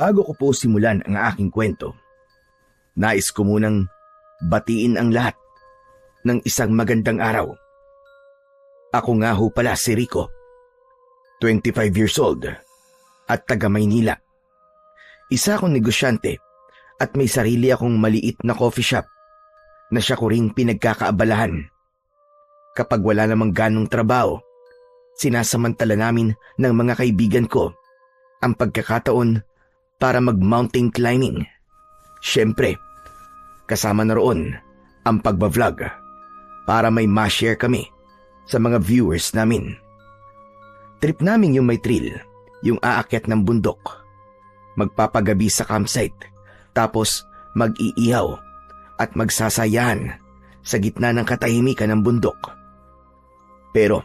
Bago ko po simulan ang aking kwento, nais ko munang batiin ang lahat ng isang magandang araw. Ako nga ho pala si Rico, 25 years old at taga Maynila. Isa akong negosyante at may sarili akong maliit na coffee shop na siya ko ring pinagkakaabalahan. Kapag wala namang ganong trabaho, sinasamantala namin ng mga kaibigan ko ang pagkakataon para mag-mountain climbing. Siyempre, kasama na roon ang pagbablog para may ma-share kami sa mga viewers namin. Trip namin yung may thrill, yung aakyat ng bundok, magpapagabi sa campsite, tapos mag-iihaw at magsasayahan sa gitna ng katahimikan ng bundok. Pero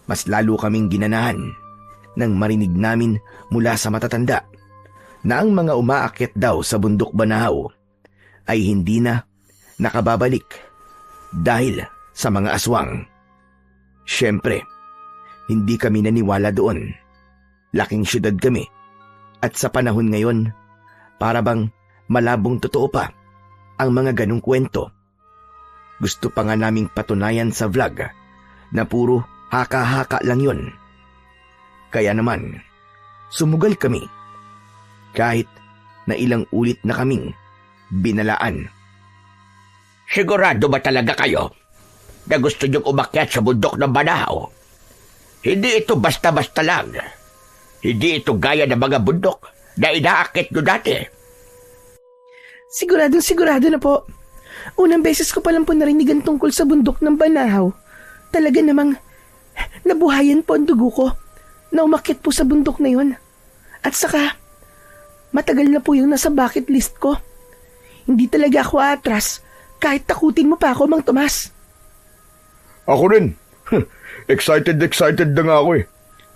mas lalo kaming ginanahan nang marinig namin mula sa matatanda na ang mga umaakyat daw sa bundok Banahaw ay hindi na nakababalik dahil sa mga aswang. Siyempre, hindi kami naniwala doon. Laking syudad kami at sa panahon ngayon, para bang malabong totoo pa ang mga ganong kwento. Gusto pa nga naming patunayan sa vlog na puro haka-haka lang yun. Kaya naman, sumugal kami kahit na ilang ulit na kaming binalaan. Sigurado ba talaga kayo na gusto niyong umakyat sa bundok ng Banahaw? Hindi ito basta-basta lang. Hindi ito gaya ng mga bundok na inaakit nyo dati. Sigurado na po. Unang beses ko palang po narinigan tungkol sa bundok ng Banahaw. Talaga namang nabuhayan po ang dugo ko na umakyat po sa bundok na yun. At saka, matagal na po yung nasa bucket list ko. Hindi talaga ako atras kahit takutin mo pa ako, Mang Tomas. Ako rin. Excited na nga ako eh.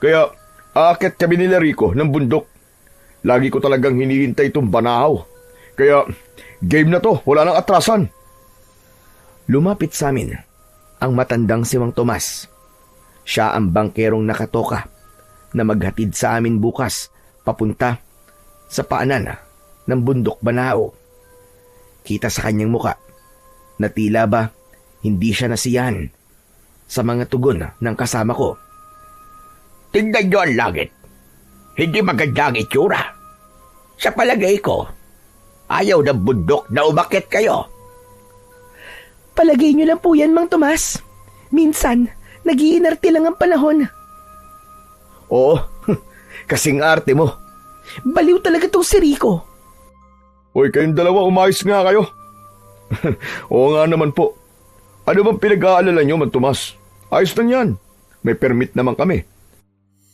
Kaya aakyat kami nila Rico ng bundok. Lagi ko talagang hinihintay itong Banahaw. Kaya game na to, wala nang atrasan. Lumapit sa amin ang matandang si Mang Tomas. Siya ang bangkerong nakatoka na maghatid sa amin bukas papunta sa paanan ng bundok Banahaw. Kita sa kanyang muka na tila ba hindi siya nasiyahan sa mga tugon ng kasama ko. Tingnan nyo ang langit. Hindi maganda ang itsura. Sa palagay ko, ayaw ng bundok na umakyat kayo. Palagay nyo lang po yan, Mang Tomas. Minsan, nag-iinarte lang ang panahon. Oo, kasing arte mo. Baliw talaga tong si Rico. Hoy, kayong dalawa umayos nga kayo. Oo nga naman po. Ano bang pinag-aalala nyo, Mang Tomas? Ayos lang yan. May permit naman kami.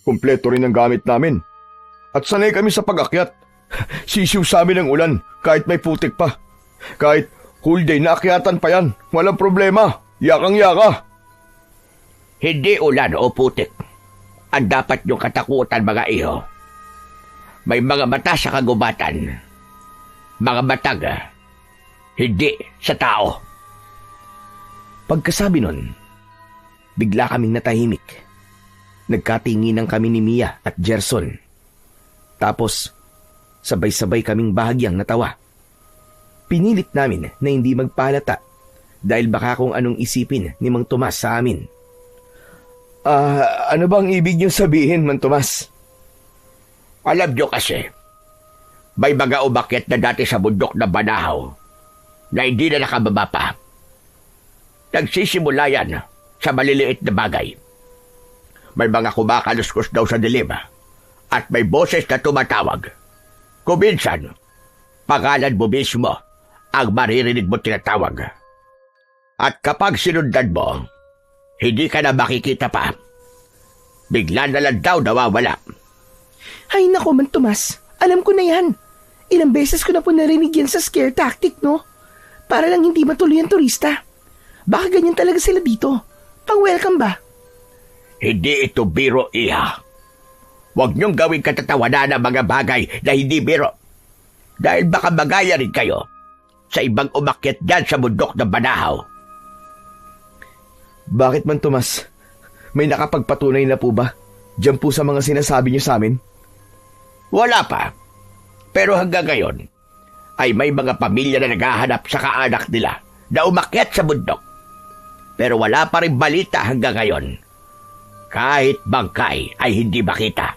Kumpleto rin ang gamit namin. At sanay kami sa pag-akyat. Sisiw sa amin ang ulan kahit may putik pa. Kahit whole day na akyatan pa yan. Walang problema. Yakang-yaka. Hindi ulan o putik ang dapat niyong katakutan, mga iho. May mga mata sa kagubatan. Mga matag, hindi sa tao. Pagkasabi nun, bigla kaming natahimik. Nagkatinginan kami ni Mia at Gerson. Tapos, sabay-sabay kaming bahagyang natawa. Pinilit namin na hindi magpalata dahil baka kung anong isipin ni Mang Tomas sa amin. Ano bang ibig niyong sabihin, Mang Tomas? Alam niyo kasi, may mga umakyat na dati sa bundok na Banahaw na hindi na nakababa pa. Nagsisimula yan sa maliliit na bagay. May mga kumakaluskos daw sa dilim at may boses na tumatawag. Kuminsan, pangalan mo mismo ang maririnig mo tinatawag. At kapag sinundan mo, hindi ka na makikita pa. Bigla na lang daw nawawala. Ay nako, Mang Tomas. Alam ko na yan. Ilang beses ko na po narinig yan sa scare tactic, no? Para lang hindi matuloy ang turista. Baka ganyan talaga sila dito. Pang-welcome ba? Hindi ito biro, iha. Huwag niyong gawing katatawanan ng mga bagay na hindi biro. Dahil baka magaya rin kayo sa ibang umakyat dyan sa bundok ng Banahaw. Bakit, Man Tomas? May nakapagpatunay na po ba? Diyan po sa mga sinasabi niyo sa amin? Wala pa. Pero hanggang ngayon, ay may mga pamilya na naghahanap sa kaanak nila na umakyat sa bundok. Pero wala pa rin balita hanggang ngayon. Kahit bangkay ay hindi makita.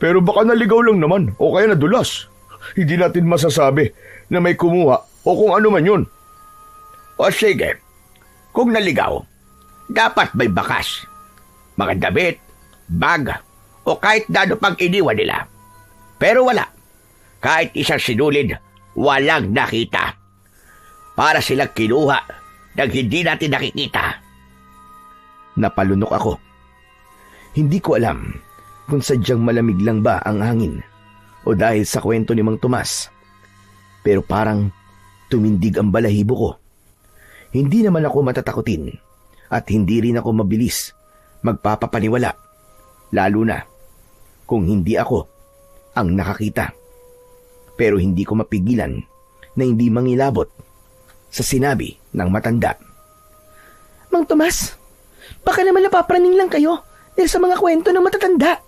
Pero baka naligaw lang naman o kaya nadulas. Hindi natin masasabi na may kumuha o kung ano man yun. O sige, kung naligaw, dapat may bakas. Mga damit, bag, o kahit dano pang iniwan nila. Pero wala. Kahit isang sinulid, walang nakita. Para silang kinuha nang hindi natin nakikita. Napalunok ako. Hindi ko alam kung sadyang malamig lang ba ang hangin o dahil sa kwento ni Mang Tomas. Pero parang tumindig ang balahibo ko. Hindi naman ako matatakutin at hindi rin ako mabilis magpapapaniwala, lalo na kung hindi ako ang nakakita. Pero hindi ko mapigilan na hindi mangilabot sa sinabi ng matanda. Mang Tomas, baka naman napapraning lang kayo dahil sa mga kwento ng matatanda.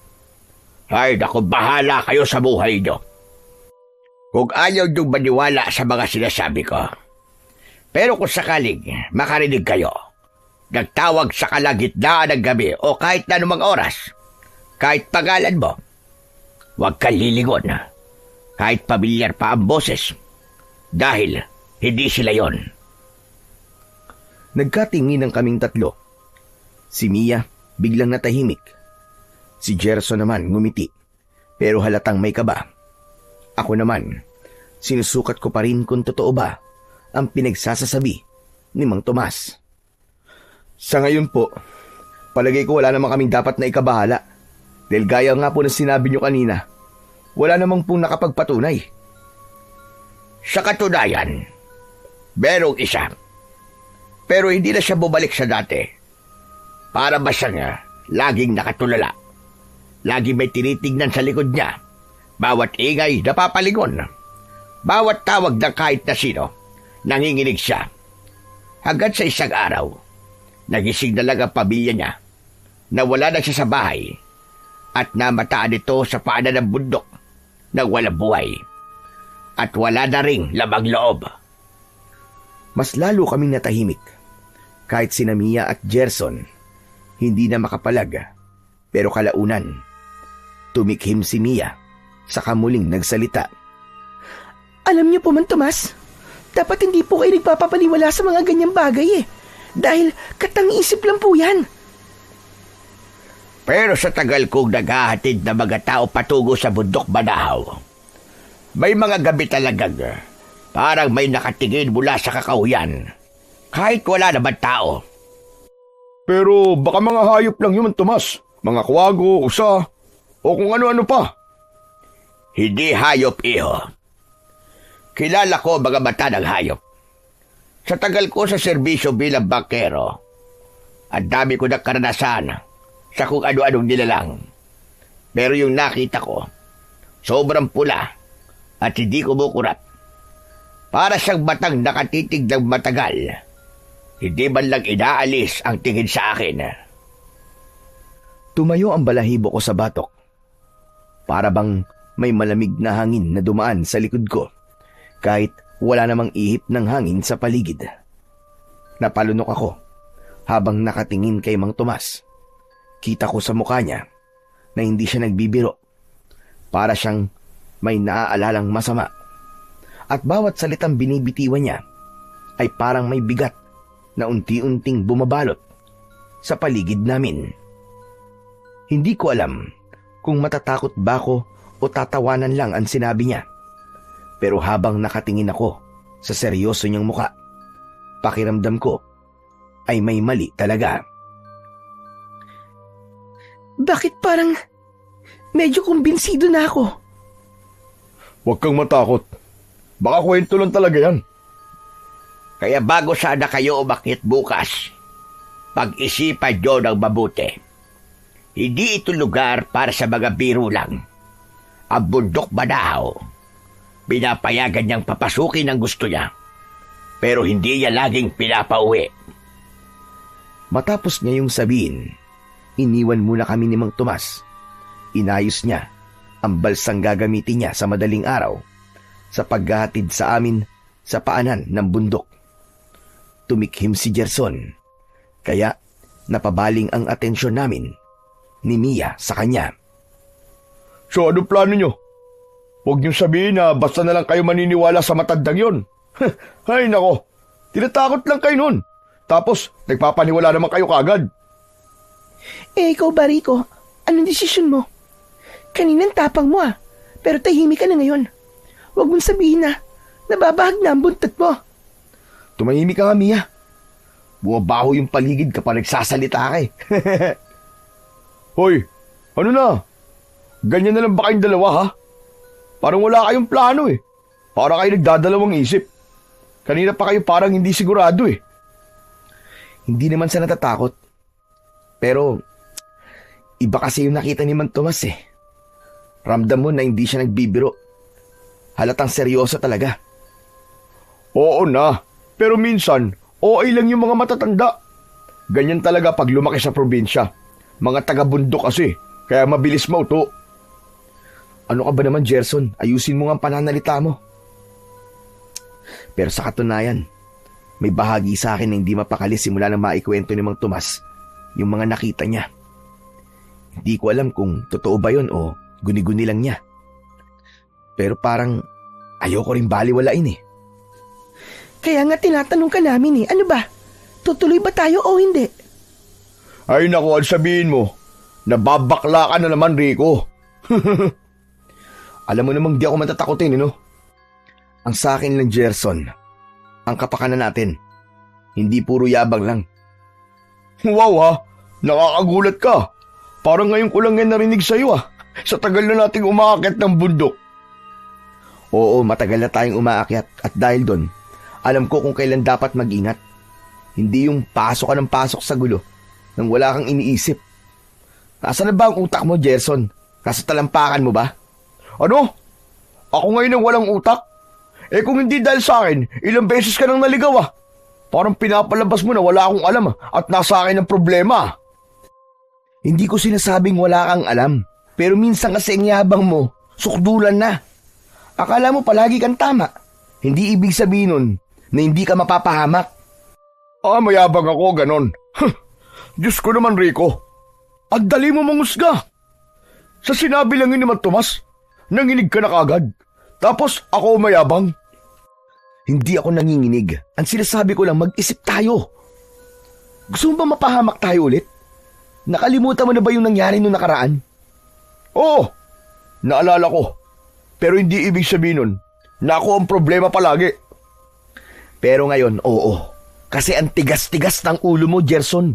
Ay, naku, bahala kayo sa buhay nyo. Kung ayaw niyong maniwala sa mga sinasabi ko. Pero kung sakaling makarinig kayo, nagtawag sa kalagitnaan ng gabi o kahit na anumang oras, kahit pangalan mo, huwag kang lilingon. Kahit pamilyar pa ang boses, dahil hindi sila yon. Nagkatingin ang kaming tatlo. Si Mia biglang natahimik. Si Gerson naman ngumiti, pero halatang may kaba. Ako naman, sinusukat ko pa rin kung totoo ba ang pinagsasasabi ni Mang Tomas. Sa ngayon po, palagay ko wala namang kaming dapat na ikabahala. Dahil gaya nga po na sinabi nyo kanina, wala namang pong nakapagpatunay. Sa katunayan, merong isa. Pero hindi na siya bumalik sa dati. Para ba siyang laging nakatulala. Laging may tinitignan sa likod niya. Bawat ingay napapalingon. Bawat tawag ng kahit na sino, nanginginig siya. Hanggang sa isang araw, nagising na lang ang pamilya niya. Nawala na siya sa bahay at namataan ito sa paanan ng bundok nang walang buhay. At wala na ring lamang loob. Mas lalo kaming natahimik. Kahit sina Mia at Gerson, hindi na makapalag. Pero kalaunan, tumikhim si Mia, saka muling nagsalita. Alam niyo po, Mang Tomas, dapat hindi po kayo nagpapapaniwala sa mga ganyang bagay eh. Dahil katang-isip lang po yan. Pero sa tagal kong naghahatid na mga tao patungo sa bundok Banahaw, may mga gabi talagang parang may nakatingin mula sa kakahuyan, kahit wala naman tao. Pero baka mga hayop lang yun, Tomas. Mga kwago, usa, o kung ano-ano pa. Hindi hayop, iho. Kilala ko mga mata ng hayop. Sa tagal ko sa serbisyo bilang bangkero, ang dami ko ng karanasan sa kung ano-anong nilalang. Pero yung nakita ko, sobrang pula at hindi kumukurap. Para siyang batang nakatitig ng matagal. Hindi man lang inaalis ang tingin sa akin. Tumayo ang balahibo ko sa batok. Para bang may malamig na hangin na dumaan sa likod ko, kahit wala namang ihip ng hangin sa paligid. Napalunok ako habang nakatingin kay Mang Tomas. Kita ko sa mukha niya na hindi siya nagbibiro. Para siyang may naaalalang masama. At bawat salitang binibitiwan niya ay parang may bigat na unti-unting bumabalot sa paligid namin. Hindi ko alam kung matatakot ba ako o tatawanan lang ang sinabi niya. Pero habang nakatingin ako sa seryoso niyang muka, pakiramdam ko ay may mali talaga. Bakit parang medyo kumbinsido na ako? Huwag kang matakot. Baka kwento lang talaga yan. Kaya bago sana kayo umakyat bukas, pag-isipan nyo ng mabuti. Hindi ito lugar para sa mga biro lang. Ang bundok Banahaw, pinapayagan niyang papasukin ang gusto niya. Pero hindi niya laging pinapauwi. Matapos niya yung sabihin, iniwan muna kami ni Mang Tomas. Inayos niya ang balsang gagamitin niya sa madaling araw sa paghahatid sa amin sa paanan ng bundok. Tumikhim si Gerson, kaya napabaling ang atensyon namin ni Mia sa kanya. So ano plano nyo? Huwag nyo sabihin na basta na lang kayo maniniwala sa matandang yon. Ay nako, tinatakot lang kayo nun. Tapos nagpapaniwala naman kayo kagad. Ikaw ba, Rico? Anong desisyon mo? Kaninang tapang mo pero tahimik ka na ngayon. Huwag mong sabihin na nababahag na ang buntot mo. Tumahimik ka nga, Mia. Bumabaho yung paligid kapag nagsasalita ka eh. Hoy, ano na? Ganyan na lang ba kayong dalawa ha? Parang wala kayong plano eh. Para kayo nagdadalawang isip. Kanina pa kayo parang hindi sigurado eh. Hindi naman sa natatakot. Pero, iba kasi yung nakita ni Mang Tomas eh. Ramdam mo na hindi siya nagbibiro. Halatang seryoso talaga. Oo na, pero minsan, okay lang yung mga matatanda. Ganyan talaga pag lumaki sa probinsya. Mga taga-bundok kasi, kaya mabilis mauto. Ano ka ba naman, Gerson? Ayusin mo nga ang pananalita mo. Pero sa katunayan, may bahagi sa akin na hindi mapakali simula na maikwento ni Mang Tomas yung mga nakita niya. Hindi ko alam kung totoo ba yun o guni-guni lang niya. Pero parang ayoko rin baliwalain eh. Kaya nga tinatanong ka namin eh. Ano ba? Tutuloy ba tayo o hindi? Ay naku, ang sabihin mo, nababakla ka na naman, Rico. Alam mo namang di ako matatakotin, no? Ang sa akin lang, Gerson, ang kapakanan natin. Hindi puro yabang lang. Wow ha, nakakagulat ka. Parang ngayon ko lang yan narinig sa'yo sa tagal na nating umaakyat ng bundok. Oo, matagal na tayong umaakyat at dahil doon, alam ko kung kailan dapat mag-ingat. Hindi yung pasok ka ng pasok sa gulo nang wala kang iniisip. Nasaan na ba ang utak mo, Gerson? Nasa talampakan mo ba? Ano? Ako ngayon ang walang utak? Eh kung hindi dahil sa akin, ilang beses ka nang naligaw Parang pinapalabas mo na wala akong alam at nasa akin ang problema. Hindi ko sinasabing wala kang alam, pero minsan kasi ang yabang mo, sukdulan na. Akala mo palagi kang tama. Hindi ibig sabihin nun na hindi ka mapapahamak. Mayabang ako, ganon. Diyos ko naman, Rico. Ang dali mo mangusga. Sa sinabi lang ni Mang Tomas, nanginig ka na kagad. Tapos ako mayabang. Hindi ako nanginginig. Ang sinasabi ko lang, mag-isip tayo. Gusto mo ba mapahamak tayo ulit? Nakalimutan mo na ba yung nangyari nung nakaraan? Oo, naalala ko. Pero hindi ibig sabihin nun na ako ang problema palagi. Pero ngayon, oo. Kasi ang tigas-tigas ng ulo mo, Gerson.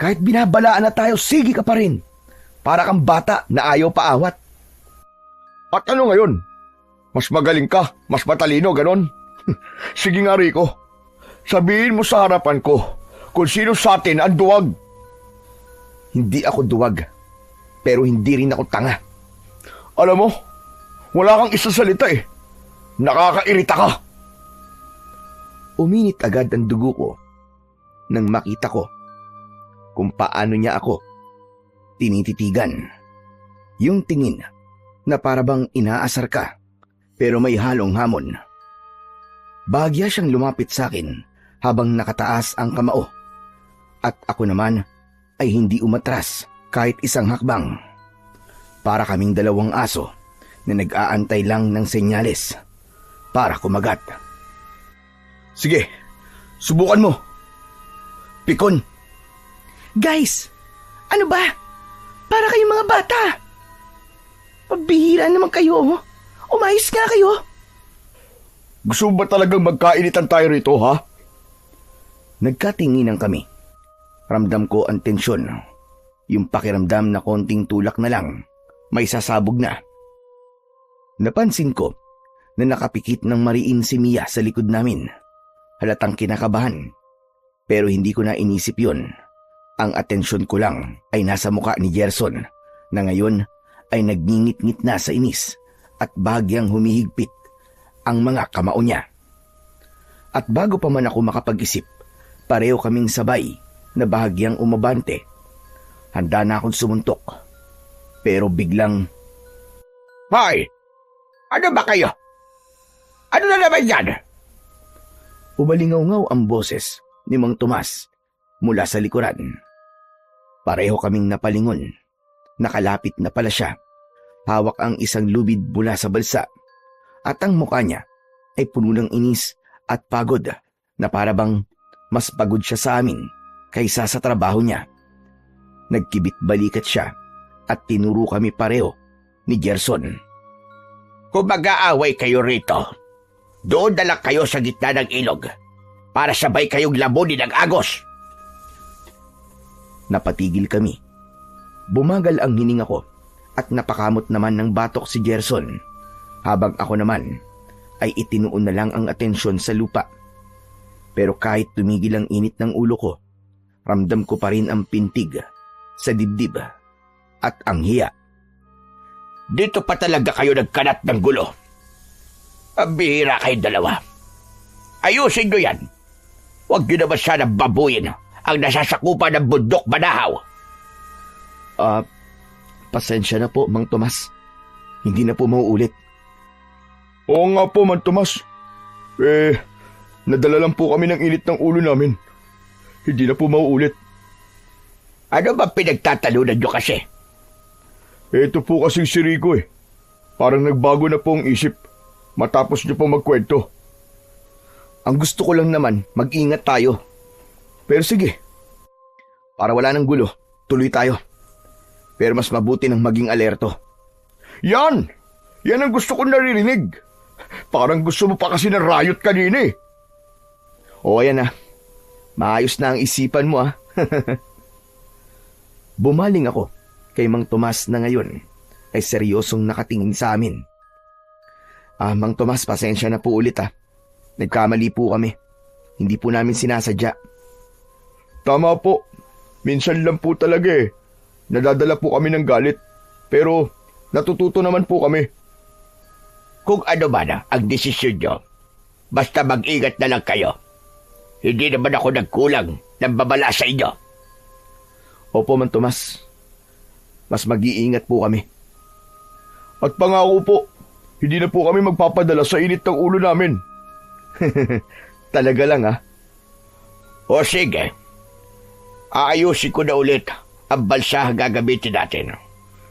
Kahit binabalaan na tayo, sige ka pa rin. Para kang bata na ayaw paawat. At ano ngayon? Mas magaling ka, mas matalino, ganon? Sige nga, Rico. Sabihin mo sa harapan ko kung sino sa atin ang duwag. Hindi ako duwag, pero hindi rin ako tanga. Alam mo, wala kang isasalita eh. Nakakairita ka. Uminit agad ang dugo ko nang makita ko kung paano niya ako tinititigan. Yung tingin na parabang inaasar ka pero may halong hamon. Bahagya siyang lumapit sa akin habang nakataas ang kamao at ako naman ay hindi umatras kahit isang hakbang. Para kaming dalawang aso na nag-aantay lang ng senyales para kumagat. Sige, subukan mo. Pikon. Guys, ano ba? Para kayong mga bata. Pabihira naman kayo. Umayos nga kayo. Gusto mo ba talagang magkainitan tayo rito, ha? Nagkatinginan kami. Ramdam ko ang tensyon. Yung pakiramdam na konting tulak na lang, may sasabog na. Napansin ko na nakapikit ng mariin si Mia sa likod namin. Halatang kinakabahan. Pero hindi ko na inisip yun. Ang atensyon ko lang ay nasa muka ni Gerson na ngayon ay nagngingit-ngit na sa inis at bahagyang humihigpit ang mga kamao niya. At bago pa man ako makapag-isip, pareho kaming sabay na bahagyang umabante. Handa na akong sumuntok. Pero biglang Hoy! Ano ba kayo? Ano na naman yan? Umalingaw-ngaw ang boses ni Mang Tomas mula sa likuran. Pareho kaming napalingon. Nakalapit na pala siya. Hawak ang isang lubid mula sa balsa at ang mukha niya ay puno ng inis at pagod na parabang mas pagod siya sa amin kaysa sa trabaho niya. Nagkibit balikat siya at tinuro kami pareho ni Gerson. Kung mag-aaway kayo rito, doon na lang kayo sa gitna ng ilog para sabay kayong lamunin ng agos. Napatigil kami. Bumagal ang hininga ko at napakamot naman ng batok si Gerson habang ako naman ay itinuon na lang ang atensyon sa lupa. Pero kahit tumigil ang init ng ulo ko, ramdam ko pa rin ang pintig sa dibdib at ang hiya. Dito pa talaga kayo nagkanat ng gulo. Ang bihira kayong dalawa. Ayusin nyo yan. Huwag nyo naman sana babuyin ang nasasakupan ng bundok Banahaw. Pasensya na po, Mang Tomas. Hindi na po mauulit. Oo nga po, Mang Tomas. Nadala lang po kami ng init ng ulo namin. Hindi na po mauulit. Ano ba pinagtatalunan nyo kasi? Ito po kasing si Rico eh. Parang nagbago na po ang isip matapos niyo po magkwento. Ang gusto ko lang naman, mag-ingat tayo. Pero sige, para wala ng gulo, tuloy tayo. Pero mas mabuti ng maging alerto. Yan! Yan ang gusto kong naririnig. Parang gusto mo pa kasi ng riot kanina eh. O ayan na, maayos na ang isipan mo ah. Bumaling ako kay Mang Tomas na ngayon ay seryosong nakatingin sa amin. Mang Tomas, pasensya na po ulit ah. Nagkamali po kami. Hindi po namin sinasadya. Tama po. Minsan lang po talaga eh. Nadadala po kami ng galit. Pero natututo naman po kami. Kung ano ba na ang desisyon nyo, basta mag-ingat na lang kayo. Hindi naman ako nagkulang ng babala sa inyo. Opo, Mang Tomas. Mas mag-iingat po kami. At pangako po, hindi na po kami magpapadala sa init ng ulo namin. Talaga lang ah. O sige, aayusin ko na ulit ang balsa gagamitin natin.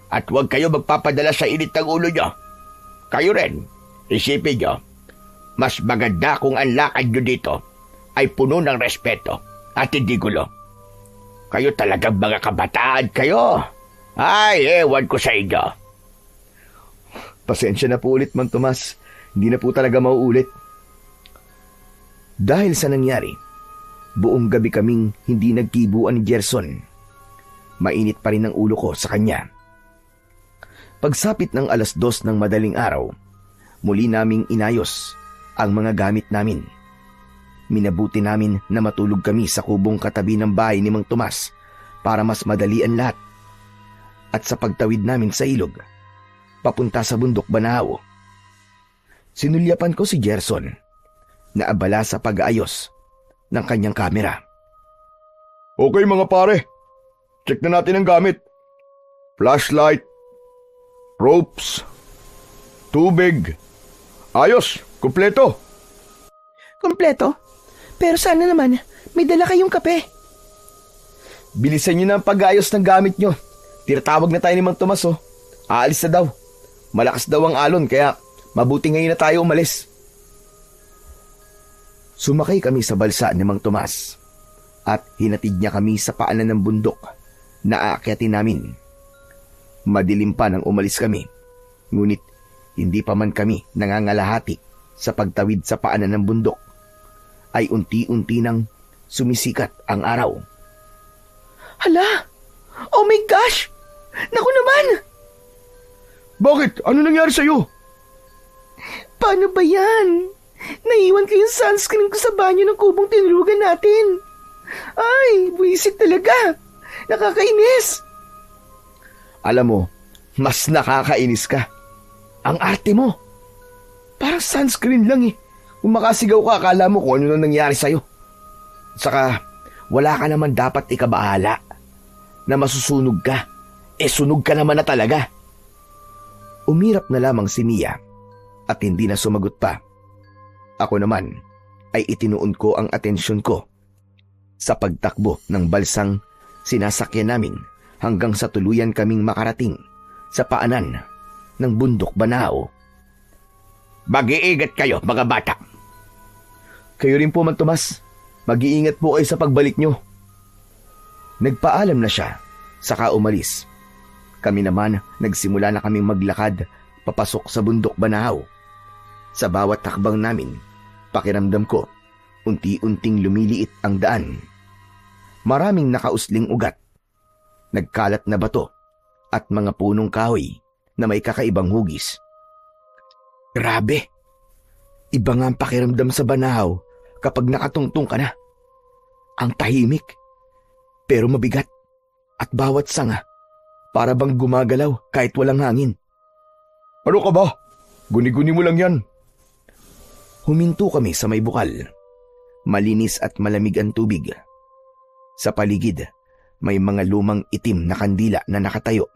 At huwag kayo magpapadala sa init ng ulo nyo. Kayo rin, isipin nyo, mas maganda kung ang lakad nyo dito ay puno ng respeto at hindi gulo. Kayo talagang mga kabataan kayo. Ay, ewan ko sa inyo. Pasensya na po ulit, Mang Tomas. Hindi na po talaga mauulit. Dahil sa nangyari, buong gabi kaming hindi nagkibuan ni Gerson. Mainit pa rin ang ulo ko sa kanya. Pagsapit ng 2:00 ng madaling araw, muli naming inayos ang mga gamit namin. Minabuti namin na matulog kami sa kubong katabi ng bahay ni Mang Tomas para mas madali ang lahat. At sa pagtawid namin sa ilog, papunta sa bundok Banahaw, sinulyapan ko si Gerson na abala sa pag-aayos ng kanyang kamera. Okay mga pare, check na natin ang gamit. Flashlight, ropes, tubig. Ayos, kumpleto. Kompleto? Pero sana naman, may dala kayong kape. Bilisan niyo na ang pag-aayos ng gamit niyo. Tinatawag na tayo ni Mang Tomas oh. Aalis na daw. Malakas daw ang alon kaya mabuti ngayon na tayo umalis. Sumakay kami sa balsa ni Mang Tomas at hinatid niya kami sa paanan ng bundok na aakyatin namin. Madilim pa nang umalis kami, ngunit hindi pa man kami nangangalahati sa pagtawid sa paanan ng bundok, ay unti-unti nang sumisikat ang araw. Hala! Oh my gosh! Naku naman! Bakit? Ano nangyari sa'yo? Paano ba yan? Naiwan ko yung sunscreen ko sa banyo ng kubong tinulugan natin. Ay, buwisit talaga. Nakakainis. Alam mo, mas nakakainis ka. Ang arte mo. Parang sunscreen lang eh. Kung makasigaw ka, akala mo kung ano nang nangyari sa'yo. Saka, wala ka naman dapat ikabahala na masusunog ka. Sunog ka naman na talaga. Umirap na lamang si Mia at hindi na sumagot pa. Ako naman ay itinuon ko ang atensyon ko sa pagtakbo ng balsang sinasakyan namin hanggang sa tuluyan kaming makarating sa paanan ng bundok Banao. Mag-iingat kayo, mga bata. Kayo rin po, Man Tomas. Mag-iingat po kayo sa pagbalik nyo. Nagpaalam na siya, saka umalis. Kami naman nagsimula na kaming maglakad papasok sa bundok Banao. Sa bawat takbang namin, pakiramdam ko, unti-unting lumiliit ang daan. Maraming nakausling ugat, nagkalat na bato, at mga punong kahoy na may kakaibang hugis. Grabe! Iba nga ang pakiramdam sa Banao kapag nakatungtong ka na. Ang tahimik, pero mabigat, at bawat sanga, para bang gumagalaw kahit walang hangin. Ano ka ba? Guni-guni mo lang yan. Huminto kami sa may bukal. Malinis at malamig ang tubig. Sa paligid, may mga lumang itim na kandila na nakatayo.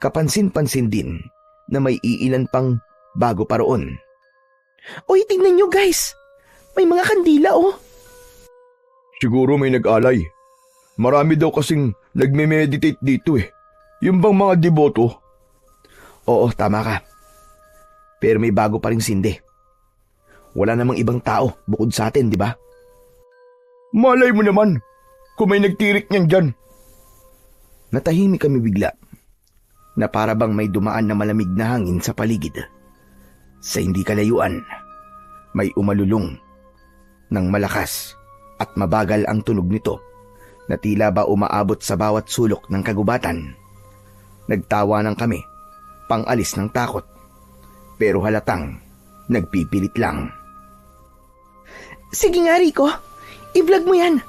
Kapansin-pansin din na may iilan pang bago pa roon. Uy, tingnan nyo guys! May mga kandila oh! Siguro may nag-alay. Marami daw kasing nagme-meditate dito eh. Yung bang mga deboto? Oo, tama ka. Pero may bago pa ring sindi. Wala namang ibang tao bukod sa atin, di ba? Malay mo naman kung may nagtirik niyan dyan. Natahimik kami bigla na para bang may dumaan na malamig na hangin sa paligid. Sa hindi kalayuan, may umalulong ng malakas at mabagal ang tunog nito na tila ba umaabot sa bawat sulok ng kagubatan. Nagtawanan kami, pang-alis ng takot, pero halatang nagpipilit lang. Sige nga Rico, i-vlog mo yan.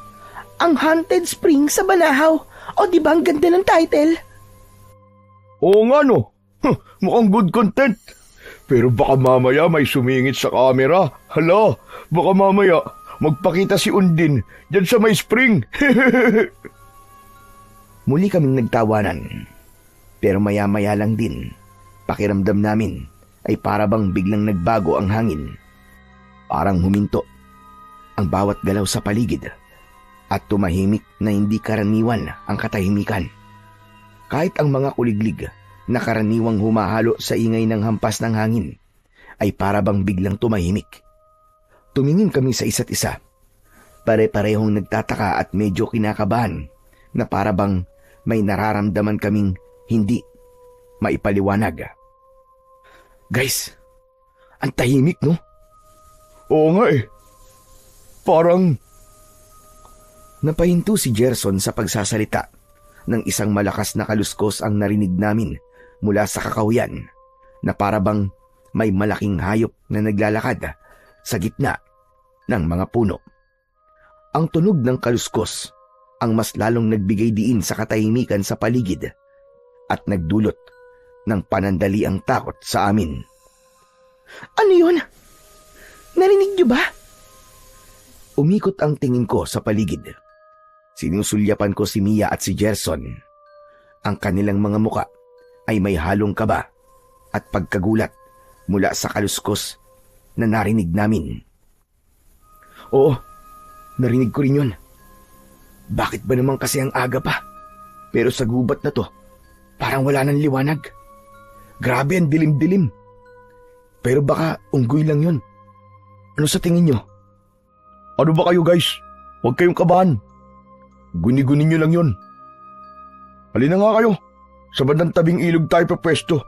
Ang Haunted Spring sa Banahaw. O di ba ang ganda ng title? Oo nga no. Mukhang good content. Pero baka mamaya may sumingit sa camera. Hala, baka mamaya magpakita si Undin dyan sa may spring. Muli kaming nagtawanan. Pero maya-maya lang din, pakiramdam namin ay para bang biglang nagbago ang hangin. Parang huminto ang bawat galaw sa paligid at tumahimik na hindi karaniwan ang katahimikan. Kahit ang mga kuliglig na karaniwang humahalo sa ingay ng hampas ng hangin ay para bang biglang tumahimik. Tumingin kami sa isa't isa. Pare-parehong nagtataka at medyo kinakabahan na para bang may nararamdaman kaming hindi maipaliwanag. Guys, ang tahimik no? Oo nga eh. Parang napahinto si Gerson sa pagsasalita nang isang malakas na kaluskos ang narinig namin mula sa kakahuyan na para bang may malaking hayop na naglalakad sa gitna ng mga puno. Ang tunog ng kaluskos ang mas lalong nagbigay diin sa katahimikan sa paligid at nagdulot ng panandaliang takot sa amin. Ano yun? Narinig niyo ba? Umikot ang tingin ko sa paligid. Sinusulyapan ko si Mia at si Gerson. Ang kanilang mga muka ay may halong kaba at pagkagulat mula sa kaluskos na narinig namin. Oo, narinig ko rin yun. Bakit ba naman kasi ang aga pa? Pero sa gubat na to, parang wala nang liwanag. Grabe ang dilim-dilim. Pero baka unggoy lang yun. Ano sa tingin nyo? ano ba kayo guys? Huwag kayong kabahan. Guni-guni nyo lang yun. Halina nga kayo. Sa bandang tabing ilog tayo papwesto.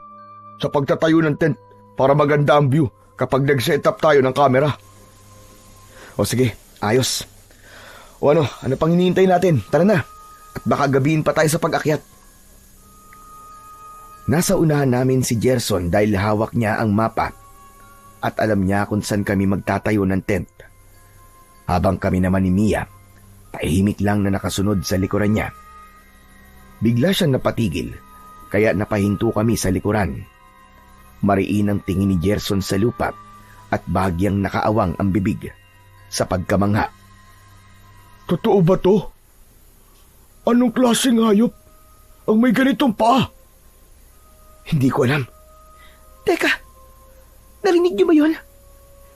Sa pagtatayo ng tent para maganda ang view kapag nag-set up tayo ng camera. O sige, ayos. O ano pang hinihintay natin? Tara na. At baka gabihin pa tayo sa pag-akyat. Nasa unahan namin si Gerson dahil hawak niya ang mapa at alam niya kung saan kami magtatayo ng tent. Habang kami naman ni Mia, tahimik lang na nakasunod sa likuran niya. Bigla siyang napatigil, kaya napahinto kami sa likuran. Mariin ang tingin ni Gerson sa lupa at bahagyang nakaawang ang bibig sa pagkamangha. Totoo ba to? Anong klaseng hayop ang may ganitong paa? Hindi ko alam. Teka, narinig niyo ba yun?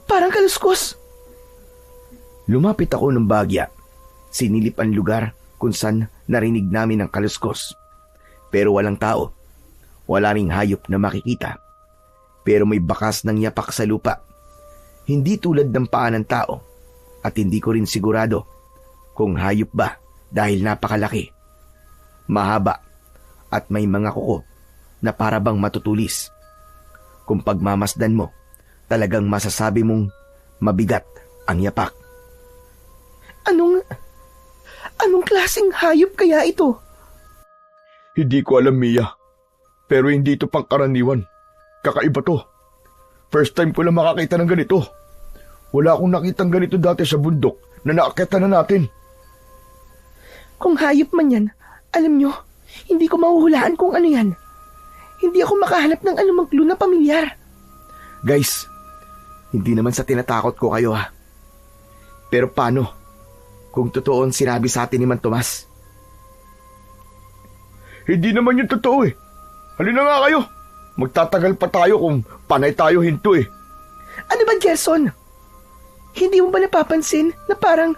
Parang kaluskos. Lumapit ako ng bagya. Sinilip ang lugar kung saan narinig namin ang kaluskos. Pero walang tao. Wala ring hayop na makikita. Pero may bakas ng yapak sa lupa. Hindi tulad ng paa ng tao. At hindi ko rin sigurado kung hayop ba dahil napakalaki. Mahaba at may mga kuko na para bang matutulis. Kung pagmamasdan mo, talagang masasabi mong mabigat ang yapak. Anong klaseng hayop kaya ito? Hindi ko alam, Mia. Pero hindi ito pangkaraniwan. Kakaiba to. First time ko lang makakita ng ganito. Wala akong nakitang ganito dati sa bundok na naakyatan na natin. Kung hayop man yan, alam nyo, hindi ko mahuhulaan kung ano yan. Hindi ako makahanap ng anumang clue na pamilyar. Guys, hindi naman sa tinatakot ko kayo ha. Pero paano kung totoo ang sinabi sa atin ni Man Tomas? Hindi naman yung totoo eh. Halina nga kayo. Magtatagal pa tayo kung panay tayo hinto eh. Ano ba, Gerson? Hindi mo ba napapansin na parang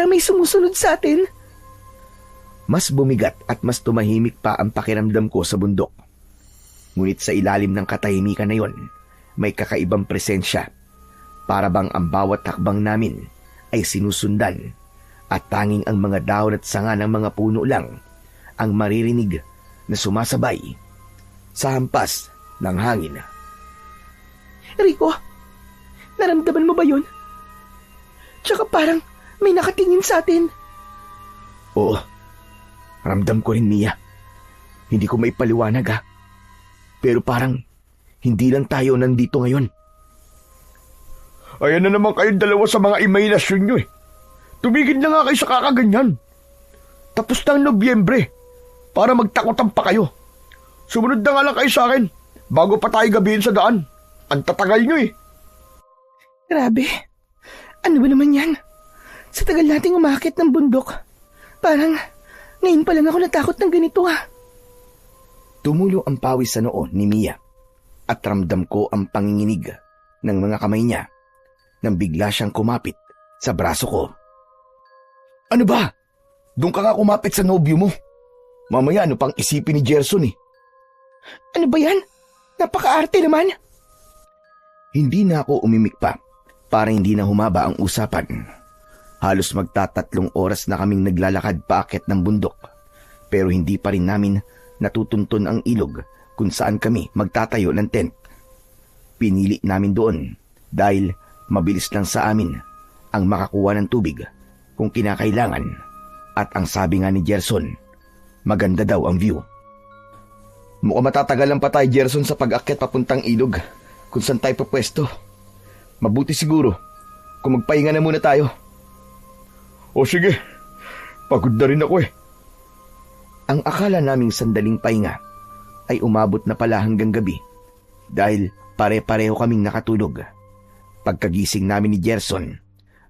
may sumusunod sa atin? Mas bumigat at mas tumahimik pa ang pakiramdam ko sa bundok. Ngunit sa ilalim ng katahimikan na yon, may kakaibang presensya. Para bang ang bawat hakbang namin ay sinusundan at tanging ang mga dahon at sanga ng mga puno lang ang maririnig na sumasabay sa hampas ng hangin. Rico, naramdaman mo ba yun? Tsaka parang may nakatingin sa atin. Oo, ramdam ko rin, Mia. Hindi ko maipaliwanag ha. Pero parang hindi lang tayo nandito ngayon. Ayan na naman kayong dalawa sa mga imahinasyon nyo eh. Tumigil na nga kayo sa kakaganyan. Tapos na ang Nobyembre para magtakutan pa kayo. Sumunod na nga lang kayo sa akin bago pa tayo gabihin sa daan. Ang tatagal nyo eh. Grabe. Ano ba naman yan? Sa tagal nating umakit ng bundok, parang ngayon pa lang ako natakot ng ganito ha. Tumulo ang pawis sa noo ni Mia at ramdam ko ang panginginig ng mga kamay niya nang bigla siyang kumapit sa braso ko. Ano ba? Doon ka nga kumapit sa nobyo mo. Mamaya ano pang isipin ni Gerson eh. Ano ba yan? Napaka-arte naman. Hindi na ako umimik pa para hindi na humaba ang usapan. Halos magtatatlong oras na kaming naglalakad paakyat ng bundok pero hindi pa rin namin natutunton ang ilog kung saan kami magtatayo ng tent. Pinili namin doon dahil mabilis lang sa amin ang makakuha ng tubig kung kinakailangan at ang sabi nga ni Gerson, maganda daw ang view. Mukhang matatagalan pa tayo, Gerson, sa pag-akyat papuntang ilog kung saan tayo papwesto. Mabuti siguro kung magpahinga na muna tayo. O sige, pagod na rin ako eh. Ang akala naming sandaling pahinga ay umabot na pala hanggang gabi dahil pare-pareho kaming nakatulog. Pagkagising namin ni Gerson,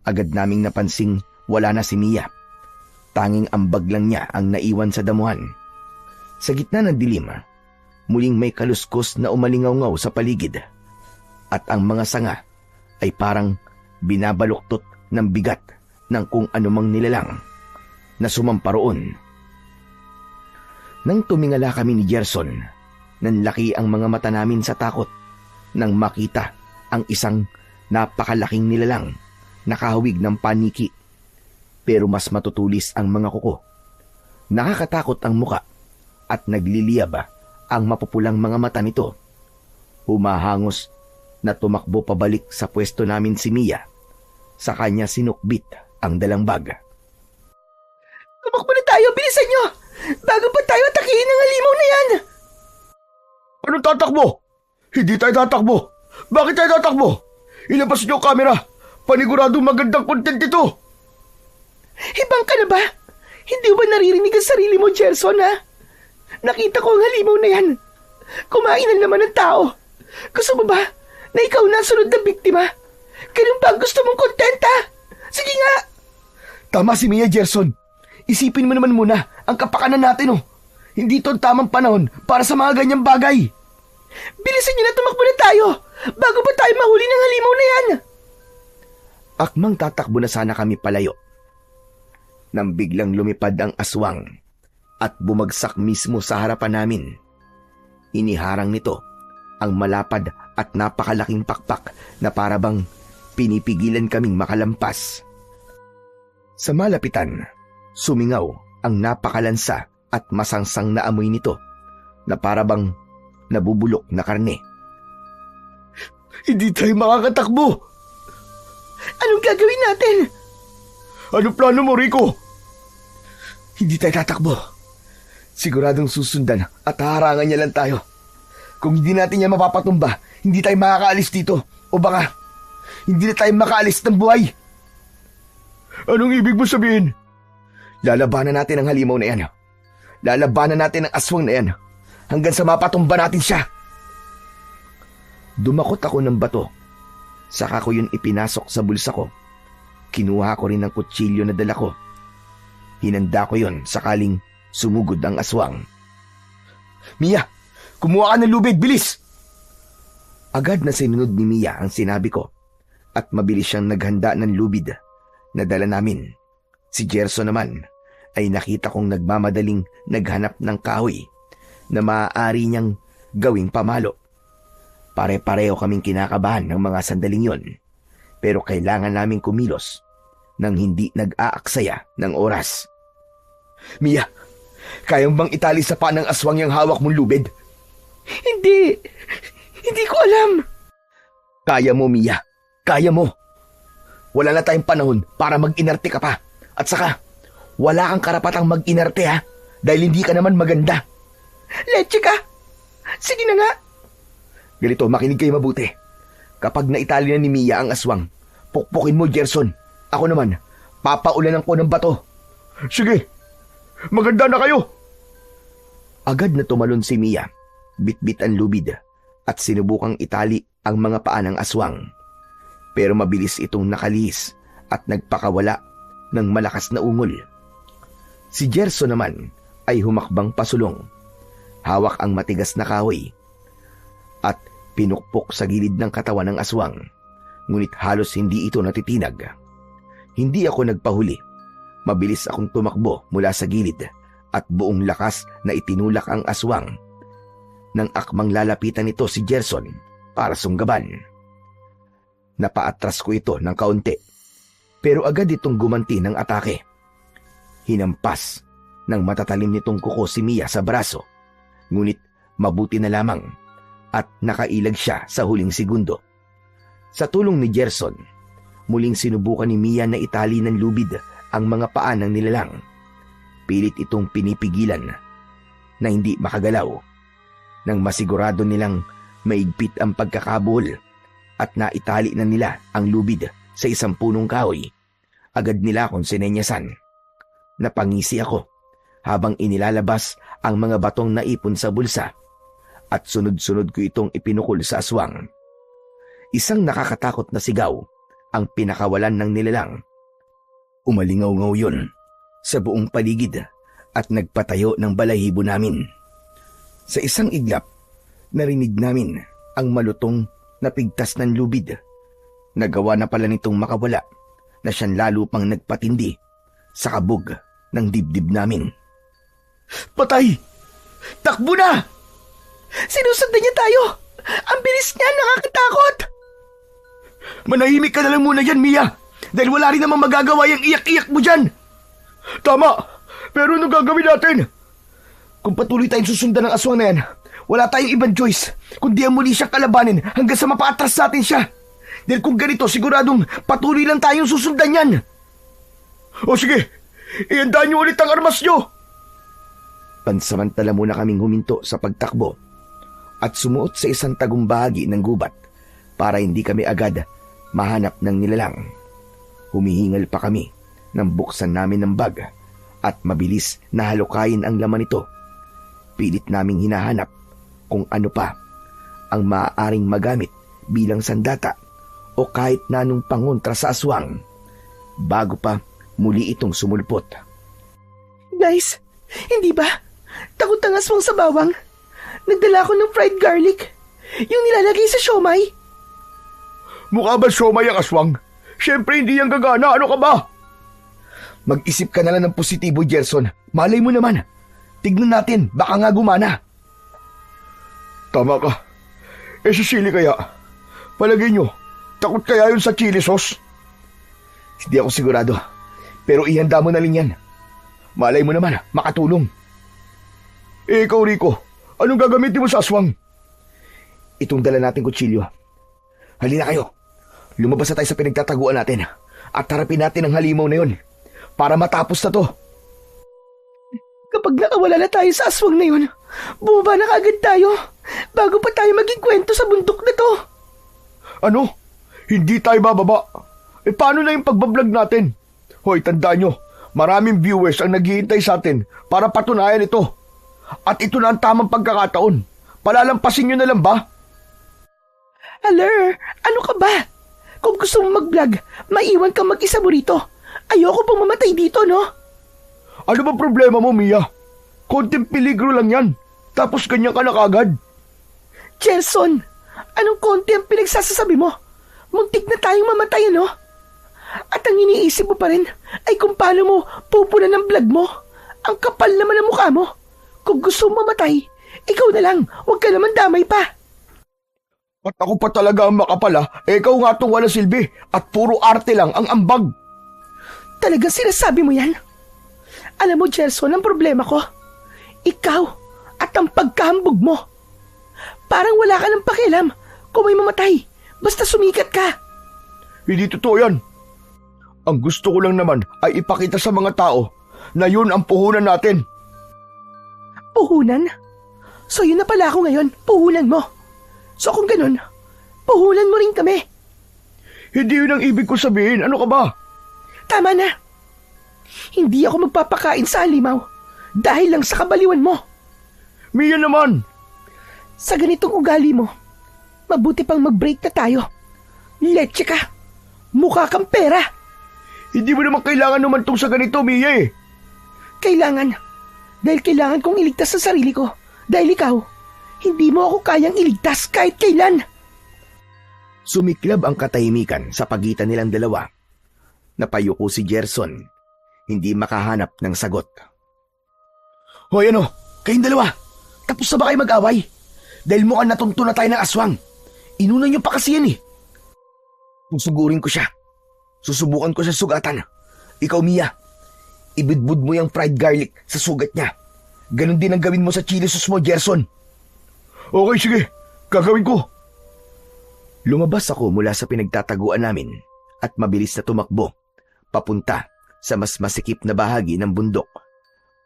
agad naming napansing wala na si Mia. Tanging ambag lang niya ang naiwan sa damuhan. Sa gitna ng dilim, muling may kaluskos na umalingaw-ngaw sa paligid at ang mga sanga ay parang binabaluktot ng bigat ng kung anumang nilalang na sumamparoon. Nang tumingala kami ni Gerson, nanlaki ang mga mata namin sa takot nang makita ang isang napakalaking nilalang nakahawig ng paniki. Pero mas matutulis ang mga kuko. Nakakatakot ang muka at nagliliyab ang mapupulang mga mata nito. Humahangos na tumakbo pabalik sa pwesto namin si Mia. Sa kanya sinukbit ang dalang bag. Tumakbo na tayo, bilisan nyo! Bago pa tayo atakihin ng halimaw na yan! Anong tatakbo? Hindi tayo tatakbo. Bakit tayo tatakbo? Ilabas niyo ang kamera. Paniguradong magandang content ito. Ibang ka na ba? Hindi mo ba naririnig ang sarili mo, Gerson, ha? Nakita ko ang halimaw na yan. Kumain na naman ng tao. Gusto mo ba na ikaw na ang sunod na biktima? Ganun ba ang gusto mong content, ha? Sige nga! Tama si Mia, Gerson. Isipin mo naman muna ang kapakanan natin, oh. Hindi ito ang tamang panahon para sa mga ganyang bagay. Bilisan niyo na, tumakbo na tayo! Bago pa tayo mahuli ng halimaw na yan! Akmang tatakbo na sana kami palayo. Nang biglang lumipad ang aswang at bumagsak mismo sa harapan namin. Iniharang nito ang malapad at napakalaking pakpak na parabang pinipigilan kaming makalampas. Sa malapitan, sumingaw ang napakalansa at masangsang na amoy nito na parabang nabubulok na karne. Hindi tayo makakatakbo! Anong gagawin natin? Ano plano mo, Rico? Hindi tayo tatakbo. Siguradong susundan at haharangan niya lang tayo. Kung hindi natin niya mapapatumba, hindi tayo makakaalis dito. O baka, hindi na tayo makaalis ng buhay. Anong ibig mo sabihin? Lalabanan natin ang halimaw na yan. Lalabanan natin ang aswang na yan. Hanggang sa mapatumba natin siya. Dumakot ako ng bato. Saka ko yun ipinasok sa bulsa ko. Kinuha ko rin ang kutsilyo na dala ko. Hinanda ko yun sakaling sumugod ang aswang. Mia, kumuha ka ng lubid, bilis! Agad na sinunod ni Mia ang sinabi ko at mabilis siyang naghanda ng lubid na dala namin. Si Gerson naman ay nakita kong nagmamadaling naghanap ng kahoy na maaari niyang gawing pamalo. Pare-pareho kaming kinakabahan ng mga sandaling yon, pero kailangan naming kumilos nang hindi nag-aaksaya ng oras. Mia, kayang bang itali sa paa ng aswang yung hawak mong lubid? Hindi ko alam. Kaya mo, Mia. Kaya mo. Wala na tayong panahon para mag-inarte ka pa. At saka, wala kang karapatang mag-inarte ha, dahil hindi ka naman maganda. Leche ka! Sige na nga! Ganito, makinig kayo mabuti. Kapag naitali na ni Mia ang aswang, pukpukin mo, Gerson. Ako naman, papaulanan ko ng bato. Sige, maganda na kayo! Agad na tumalon si Mia, bitbit ang lubid, at sinubukang itali ang mga paa ng aswang. Pero mabilis itong nakalihis at nagpakawala ng malakas na ungol. Si Gerson naman ay humakbang pasulong. Hawak ang matigas na kahoy at pinukpok sa gilid ng katawan ng aswang. Ngunit halos hindi ito natitinag. Hindi ako nagpahuli. Mabilis akong tumakbo mula sa gilid at buong lakas na itinulak ang aswang. Nang akmang lalapitan nito si Gerson para sunggaban. Napaatras ko ito ng kaunti, pero agad itong gumanti ng atake. Hinampas ng matatalim nitong kuko si Mia sa braso, ngunit mabuti na lamang at nakailag siya sa huling segundo. Sa tulong ni Gerson, muling sinubukan ni Mia na itali ng lubid ang mga paa ng nilalang. Pilit itong pinipigilan na hindi makagalaw. Nang masigurado nilang maigpit ang pagkakabuhol at naitali na nila ang lubid sa isang punong kahoy, agad nila akong sinenyasan. Napangisi ako habang inilalabas ang mga batong naipon sa bulsa at sunod-sunod ko itong ipinukol sa aswang. Isang nakakatakot na sigaw ang pinakawalan ng nilalang. Umalingaw-ngaw yun sa buong paligid at nagpatayo ng balahibo namin. Sa isang iglap, narinig namin ang malutong na pigtas ng lubid. Nagawa na pala nitong makawala na siyang lalo pang nagpatindi sa kabog ng dibdib namin. Patay! Takbo na! Sinusundan niya tayo! Ang bilis niya, nakakatakot! Manahimik ka na lang muna yan, Mia! Dahil wala rin namang magagawa yung iyak-iyak mo dyan! Tama! Pero ano gagawin natin? Kung patuloy tayong susundan ng aswang na yan, wala tayong ibang choice kundi ang muli siyang kalabanin hanggang sa mapaatras natin siya. Dahil kung ganito, siguradong patuloy lang tayong susundan yan. O sige, ihandaan niyo ulit ang armas niyo! Pansamantala muna kaming huminto sa pagtakbo at sumuot sa isang tagong bahagi ng gubat para hindi kami agad mahanap ng nilalang. Humihingal pa kami nang buksan namin ng bag at mabilis na halukayin ang laman nito. Pilit naming hinahanap kung ano pa ang maaaring magamit bilang sandata o kahit na anong pangontra sa aswang bago pa muli itong sumulpot. Guys, hindi ba? Takot ang aswang sa bawang. Nagdala ako ng fried garlic. Yung nilalagay sa siomay? Mukha ba siomay ang aswang? Siyempre hindi yan gagana, ano ka ba? Mag-isip ka na lang ng positibo, Gerson. Malay mo naman. Tignan natin, baka nga gumana. Tama ka. Sa chili kaya? Palagay nyo, takot kaya yun sa chili sauce? Hindi ako sigurado. Pero ihanda mo na rin yan. Malay mo naman, makatulong. Ikaw, Rico, anong gagamitin mo sa aswang? Itong dala nating kutsilyo. Halina kayo. Lumabas na tayo sa pinagtataguan natin at harapin natin ang halimaw na yun para matapos na to. Kapag nakawala na tayo sa aswang na yun, bumaba na kagad tayo bago pa tayo maging kwento sa bundok na to. Ano? Hindi tayo bababa. Paano na yung pagbablog natin? Hoy, tandaan nyo, maraming viewers ang naghihintay sa atin para patunayan ito. At ito na ang tamang pagkakataon. Palalampasin nyo na lang ba? Aler, ano ka ba? Kung gusto mo mag-vlog, maiwan kang mag-isa mo rito. Ayoko pong mamatay dito, no? Ano ba problema mo, Mia? Konting peligro lang yan. Tapos ganyan ka na kagad. Gerson, anong konti ang pinagsasasabi mo? Muntik na tayong mamatay, no? At ang iniisip mo pa rin ay kung paano mo pupunan ng vlog mo. Ang kapal naman ng mukha mo. Kung gusto mo mamatay, ikaw na lang. Huwag ka naman damay pa. At ako pa talaga ang makapala, ikaw nga tong wala silbi at puro arte lang ang ambag. Talagang sinasabi mo yan? Alam mo, Gerson, ang problema ko. Ikaw at ang pagkahambog mo. Parang wala ka ng pakialam kung may mamatay. Basta sumikat ka. Hindi totoo yan. Ang gusto ko lang naman ay ipakita sa mga tao na yun ang puhunan natin. Puhunan? So yun na pala ako ngayon, puhunan mo. So kung ganun, puhunan mo rin kami. Hindi yun ang ibig ko sabihin. Ano ka ba? Tama na. Hindi ako magpapakain sa halimaw dahil lang sa kabaliwan mo. Mia naman. Sa ganitong ugali mo, mabuti pang mag-break na tayo. Leche ka. Mukha kang pera. Hindi mo naman kailangan numantong sa ganito, Mia eh. Kailangan. Dahil kailangan kong iligtas sa sarili ko. Dahil ikaw, hindi mo ako kayang iligtas kahit kailan. Sumiklab ang katahimikan sa pagitan nilang dalawa. Napayuko si Gerson, hindi makahanap ng sagot. Hoy ano, Kayong dalawa, tapos na ba kayo mag-away? Dahil mukhang natunto na tayo ng aswang. Inunan niyo pa kasi yan eh. Susugurin ko siya. Susubukan ko sa sugatan. Ikaw, Mia, ibudbud mo yung fried garlic sa sugat niya. Ganon din ang gawin mo sa chili sauce mo, Gerson. Okay, sige. Gagawin ko. Lumabas ako mula sa pinagtataguan namin at mabilis na tumakbo papunta sa mas masikip na bahagi ng bundok.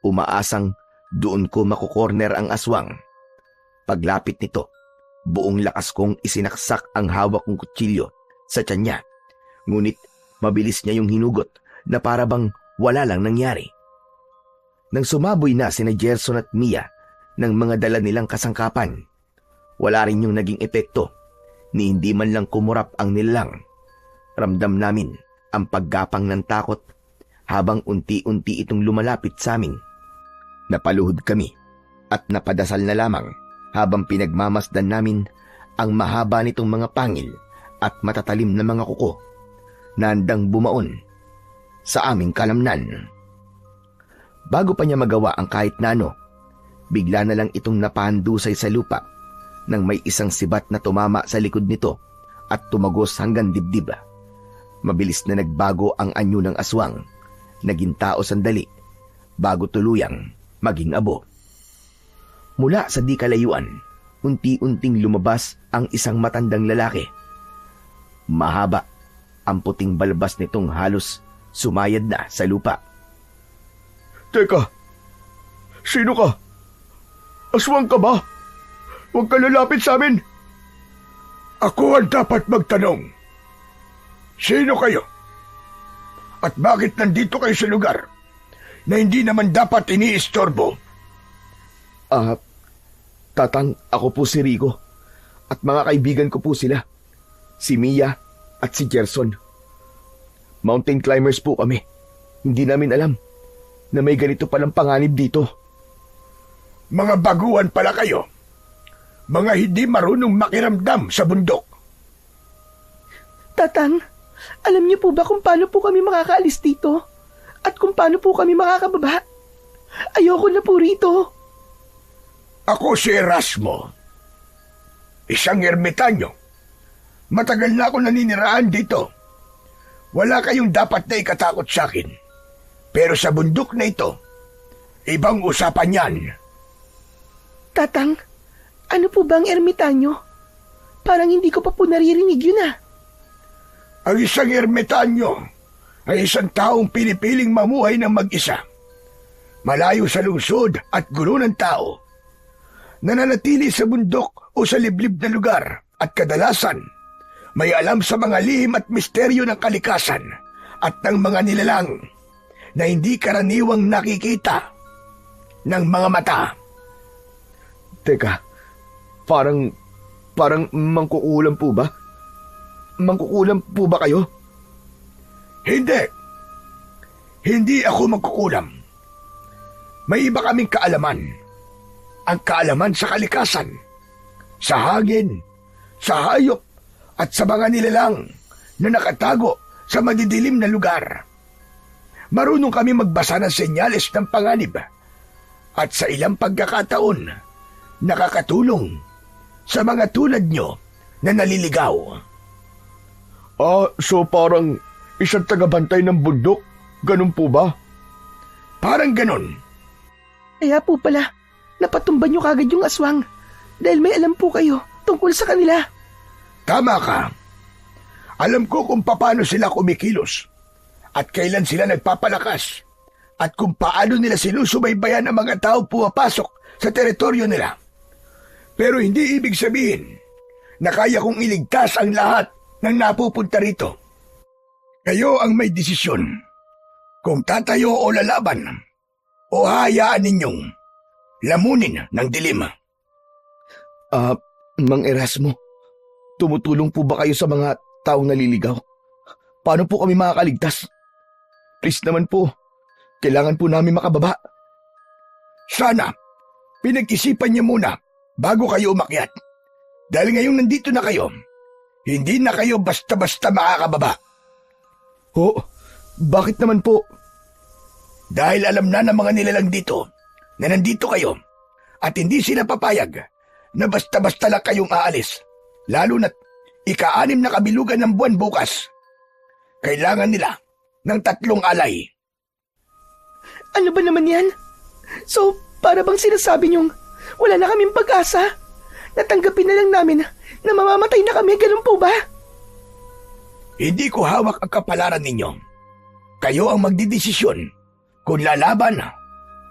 Umaasang doon ko makukorner ang aswang. Paglapit nito, buong lakas kong isinaksak ang hawak kong kutsilyo sa tiyan niya. Ngunit mabilis niya yung hinugot na para bang wala lang nangyari. Nang sumaboy na sina Gerson at Mia ng mga dala nilang kasangkapan, wala rin yung naging epekto ni hindi man lang kumurap ang nilalang. Ramdam namin ang paggapang ng takot habang unti-unti itong lumalapit sa amin. Napaluhod kami at napadasal na lamang habang pinagmamasdan namin ang mahaba nitong mga pangil at matatalim na mga kuko na handang bumaon sa aming kalamnan. Bago pa niya magawa ang kahit na ano, bigla na lang itong napahandusay sa lupa nang may isang sibat na tumama sa likod nito at tumagos hanggang dibdib. Mabilis na nagbago ang anyo ng aswang, naging tao sandali bago tuluyang maging abo. Mula sa di kalayuan, unti-unting lumabas ang isang matandang lalaki. Mahaba ang puting balbas nitong halos sumayad na sa lupa. Teka, sino ka? Aswang ka ba? Huwag ka lalapit sa amin. Ako ang dapat magtanong. Sino kayo? At bakit nandito kayo sa lugar na hindi naman dapat iniistorbo? Tatang, ako po si Rico. At mga kaibigan ko po sila. Si Mia at si Gerson. Mountain climbers po kami. Hindi namin alam na may ganito palang panganib dito. Mga baguhan pala kayo. Mga hindi marunong makiramdam sa bundok. Tatang, alam niyo po ba kung paano po kami makakaalis dito? At kung paano po kami makakababa? Ayoko na po rito. Ako si Erasmo. Isang ermitanyo. Matagal na ako naniniraan dito. Wala kayong dapat na ikatakot sa akin. Pero sa bundok na ito, ibang usapan yan. Tatang, ano po ba ang ermitanyo? Parang hindi ko pa po naririnig yun ah. Ang isang ermitanyo ay isang taong pinipiling mamuhay ng mag-isa. Malayo sa lungsod at gulo ng tao. Nananatili sa bundok o sa liblib na lugar at kadalasan may alam sa mga lihim at misteryo ng kalikasan at ng mga nilalang na hindi karaniwang nakikita ng mga mata. Teka, parang mangkukulam po ba? Mangkukulam po ba kayo? Hindi. Hindi ako magkukulam. May iba kaming kaalaman. Ang kaalaman sa kalikasan, sa hangin, sa hayop, at sa mga nilalang na nakatago sa madidilim na lugar. Marunong kami magbasa ng senyales ng panganib at sa ilang pagkakataon, nakakatulong sa mga tulad nyo na naliligaw. So parang isang tagabantay ng bundok? Ganun po ba? Parang ganun. Kaya po pala, napatumba niyo kagad yung aswang dahil may alam po kayo tungkol sa kanila. Tama ka. Alam ko kung paano sila kumikilos at kailan sila nagpapalakas at kung paano nila sinusubaybayan ang mga tao pumapasok sa teritoryo nila. Pero hindi ibig sabihin na kaya kong iligtas ang lahat ng napupunta rito. Kayo ang may desisyon kung tatayo o lalaban o hayaan ninyong lamunin ng dilim. Mang Erasmo, tumutulong po ba kayo sa mga taong naliligaw? Paano po kami makakaligtas? Please naman po, kailangan po namin makababa. Sana, pinag-isipan niyo muna bago kayo umakyat. Dahil ngayong nandito na kayo, hindi na kayo basta-basta makakababa. Bakit naman po? Dahil alam na ng mga nilalang dito na nandito kayo at hindi sila papayag na basta-basta lang kayong aalis. Lalo na't ika-6 na kabilugan ng buwan bukas. Kailangan nila ng 3 alay. Ano ba naman yan? So, para bang sinasabi niyong wala na kaming pag-asa? Natanggapin na lang namin na mamamatay na kami, ganun po ba? Hindi ko hawak ang kapalaran ninyo. Kayo ang magdidesisyon kung lalaban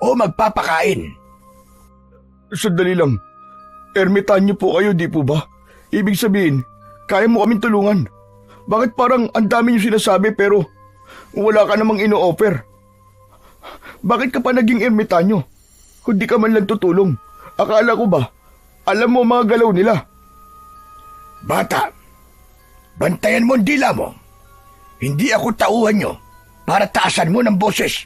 o magpapakain. Sandali lang. Ermitanyo po kayo, di po ba? Ibig sabihin, kaya mo kaming tulungan. Bakit parang ang dami niyo sinasabi pero wala ka namang ino-offer? Bakit ka pa naging ermitanyo? Kung di ka man lang tutulong. Akala ko ba, alam mo mga galaw nila? Bata, bantayan mo ang dila mo. Hindi ako tauhan nyo para taasan mo ng boses.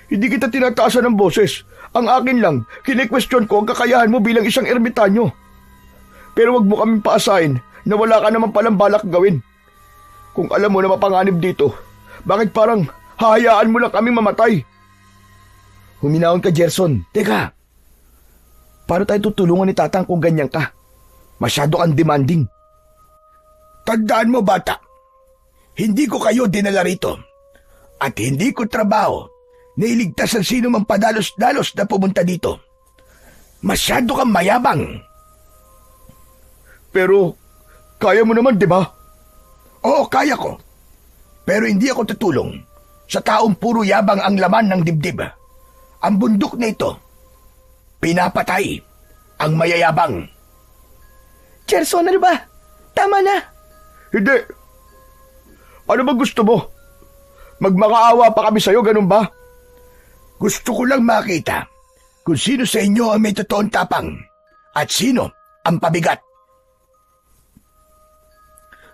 Hindi kita tinataasan ng boses. Ang akin lang, kine-question ko ang kakayahan mo bilang isang ermitanyo. Pero wag mo kaming paasahin na wala ka naman palang balak gawin. Kung alam mo na mapanganib dito, bakit parang hahayaan mo lang kaming mamatay? Huminahon ka, Gerson. Teka, Paano tayo tutulungan ni Tatang kung ganyan ka? Masyado kang demanding. tandaan mo bata, hindi ko kayo dinala rito at hindi ko trabaho na iligtas ang sino mang padalos-dalos na pumunta dito. Masyado kang mayabang. Pero kaya mo naman, di ba? Oo, kaya ko. Pero hindi ako tutulong sa taong puro yabang ang laman ng dibdib. Ang bundok na ito, pinapatay ang mayayabang. Gerson, ano ba? Tama na. Hindi. Ano ba gusto mo? Magmakaawa pa kami sa'yo, ganun ba? Gusto ko lang makita kung sino sa inyo ang may totoong tapang at sino ang pabigat.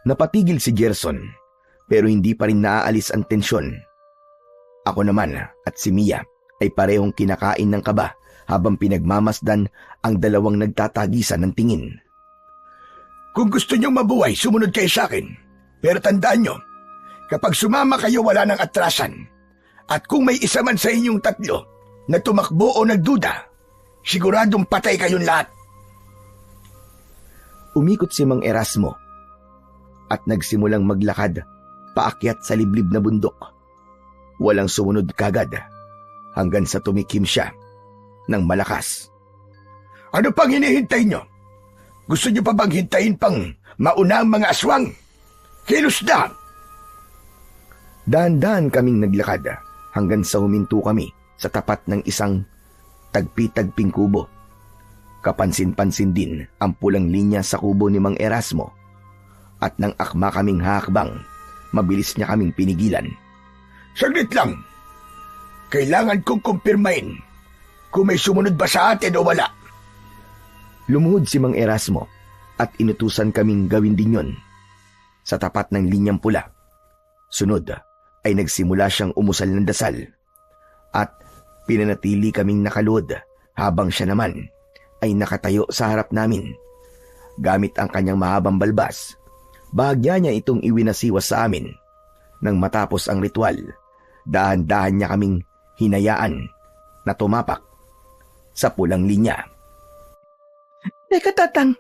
Napatigil si Gerson, pero hindi pa rin naaalis ang tensyon. Ako naman at si Mia ay parehong kinakain ng kaba habang pinagmamasdan ang dalawang nagtatagisan ng tingin. Kung gusto niyong mabuhay, sumunod kayo sa akin. Pero tandaan niyo, kapag sumama kayo wala ng atrasan. At kung may isa man sa inyong tatlo na tumakbo o nagduda, siguradong patay kayong lahat. Umikot si Mang Erasmo at nagsimulang maglakad paakyat sa liblib na bundok. Walang sumunod kagad hanggang sa tumikim siya ng malakas. Ano pang hinihintay niyo? Gusto niyo pa bang hintayin pang mauna ang mga aswang? Kilos na! Dahan-dahan kaming naglakad hanggang sa huminto kami sa tapat ng isang tagpi-tagping kubo. Kapansin-pansin din ang pulang linya sa kubo ni Mang Erasmo at nang akma kaming hakbang, mabilis niya kaming pinigilan. Saglit lang. Kailangan kong kumpirmahin kung may sumunod ba sa atin o wala. Lumuhod si Mang Erasmo at inutusan kaming gawin din yon. Sa tapat ng linyang pula, sunod ay nagsimula siyang umusal ng dasal at pinanatili kaming nakaluhod habang siya naman ay nakatayo sa harap namin. Gamit ang kanyang mahabang balbas, bahagya niya itong iwinasiwas sa amin. Nang matapos ang ritual, dahan-dahan niya kaming hinayaan na tumapak sa pulang linya. Teka, Tatang,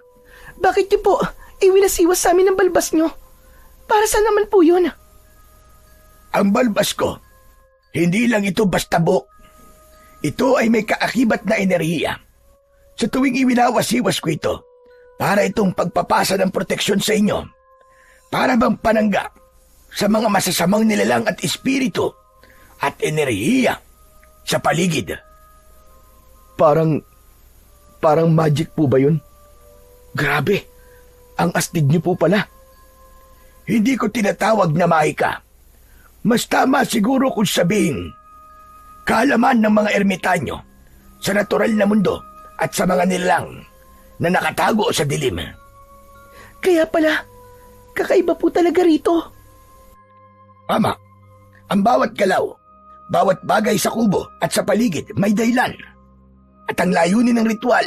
bakit niyo po iwinasiwas sa amin ang balbas niyo? Para saan naman po yun? Ang balbas ko, hindi lang ito basta buhok. Ito ay may kaakibat na enerhiya. Sa tuwing iwinawasiwas ko ito, para itong pagpapasa ng proteksyon sa inyo. Para bang panangga sa mga masasamang nilalang at espiritu at enerhiya sa paligid. Parang magic po ba yun? Grabe, Ang astig niyo po pala. hindi ko tinatawag na mahika. Mas tama siguro kung sabihin, kaalaman ng mga ermitanyo sa natural na mundo at sa mga nilalang na nakatago sa dilim. Kaya pala, kakaiba po talaga rito. Ama, ang bawat galaw, bawat bagay sa kubo at sa paligid may dahilan. At ang layunin ng ritual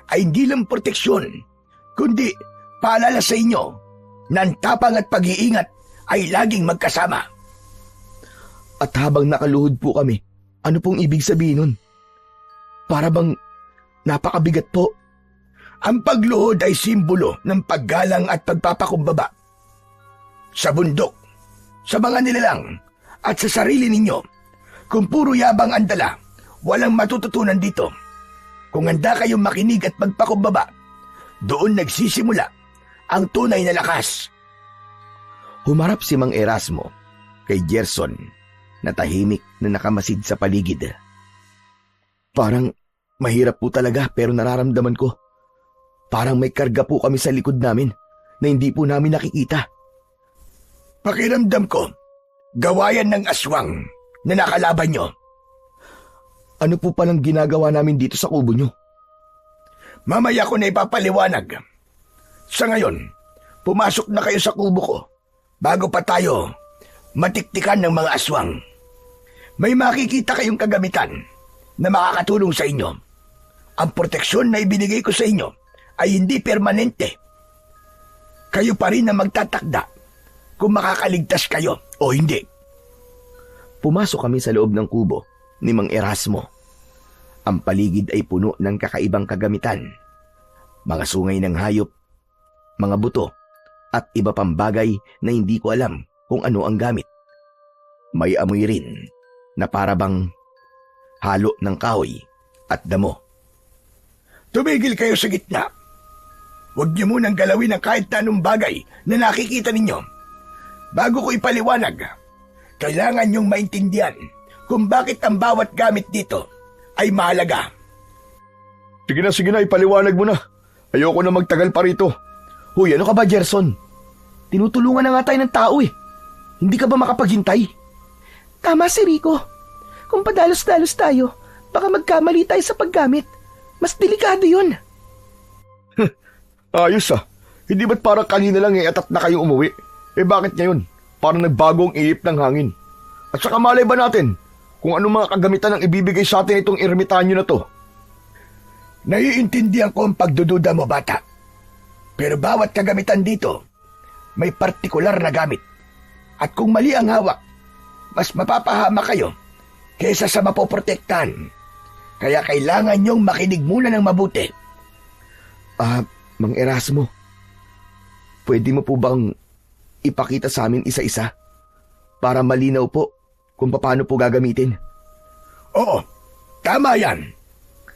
ay hindi lang proteksyon, kundi paalala sa inyo na ang tapang at pag-iingat ay laging magkasama. At habang nakaluhod po kami, ano pong ibig sabihin nun? Para bang napakabigat po. Ang pagluhod ay simbolo ng paggalang at pagpapakumbaba. Sa bundok, sa mga nilalang, at sa sarili ninyo, kung puro yabang ang dala, walang matututunan dito. Kung handa kayong makinig at magpakumbaba, doon nagsisimula ang tunay na lakas. Humarap si Mang Erasmo kay Gerson na tahimik na nakamasid sa paligid. Parang mahirap po talaga pero nararamdaman ko. Parang may karga po kami sa likod namin na hindi po namin nakikita. Pakiramdam ko, gawayan ng aswang na nakalaban nyo. Ano po palang ginagawa namin dito sa kubo nyo? Mamaya ko na ipapaliwanag. Sa ngayon, pumasok na kayo sa kubo ko bago pa tayo matiktikan ng mga aswang. May makikita kayong kagamitan na makakatulong sa inyo. Ang proteksyon na ibinigay ko sa inyo ay hindi permanente. Kayo pa rin na magtatakda kung makakaligtas kayo o hindi. Pumasok kami sa loob ng kubo ni Mang Erasmo. Ang paligid ay puno ng kakaibang kagamitan. Mga sungay ng hayop, mga buto, at iba pang bagay na hindi ko alam kung ano ang gamit. May amoy rin na parabang halo ng kahoy at damo. Tumigil kayo sa gitna. Huwag niyo munang galawin ang kahit na anong bagay na nakikita ninyo. Bago ko ipaliwanag, kailangan niyong maintindihan kung bakit ang bawat gamit dito ay mahalaga. Sige na, ipaliwanag mo na. Ayoko na magtagal pa rito. Huy, ano ka ba, Gerson? Tinutulungan na nga tayo ng tao eh. Hindi ka ba makapaghintay? Tama si Rico. Kung padalos-dalos tayo, baka magkamali tayo sa paggamit. Mas delikado yun. Ayos ah. Hindi ba't parang kanina lang atat na kayong umuwi? Bakit ngayon? Parang nagbago ang ihip ng hangin. At saka malay ba natin kung ano mga kagamitan ang ibibigay sa atin itong ermitanyo na to? Naiintindihan ko ang pagdududa mo, bata. Pero bawat kagamitan dito, may partikular na gamit. At kung mali ang hawak, mas mapapahama kayo kaysa sa mapoprotektahan. Kaya kailangan niyong makinig muna ng mabuti. Mang Erasmo, pwede mo po bang ipakita sa amin isa-isa para malinaw po kung paano po gagamitin? Oo, tama yan.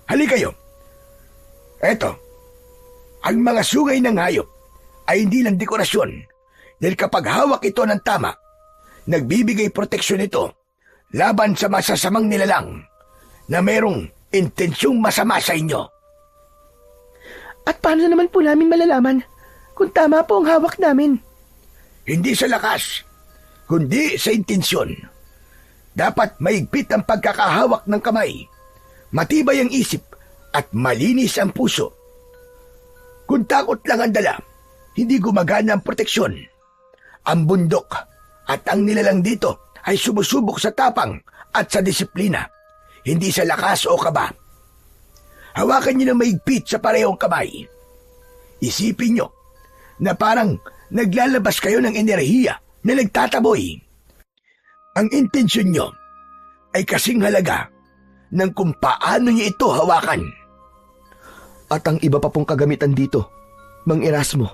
Halika kayo. Eto, ang mga sungay ng hayop ay hindi lang dekorasyon dahil kapag hawak ito ng tama, nagbibigay proteksyon ito laban sa masasamang nilalang na merong intensyong masama sa inyo. At paano naman po namin malalaman kung tama po ang hawak namin? Hindi sa lakas, kundi sa intensyon. Dapat maigpit ang pagkakahawak ng kamay, matibay ang isip, at malinis ang puso. Kung takot lang ang dala, hindi gumagana ang proteksyon. Ang bundok at ang nilalang dito ay sumusubok sa tapang at sa disiplina, hindi sa lakas o kaba. Hawakan niyo ng maigpit sa parehong kamay. Isipin niyo na parang naglalabas kayo ng enerhiya na nagtataboy. Ang intensyon niyo ay kasing halaga ng kung paano niyo ito hawakan. At ang iba pa pong kagamitan dito, Mang Erasmo,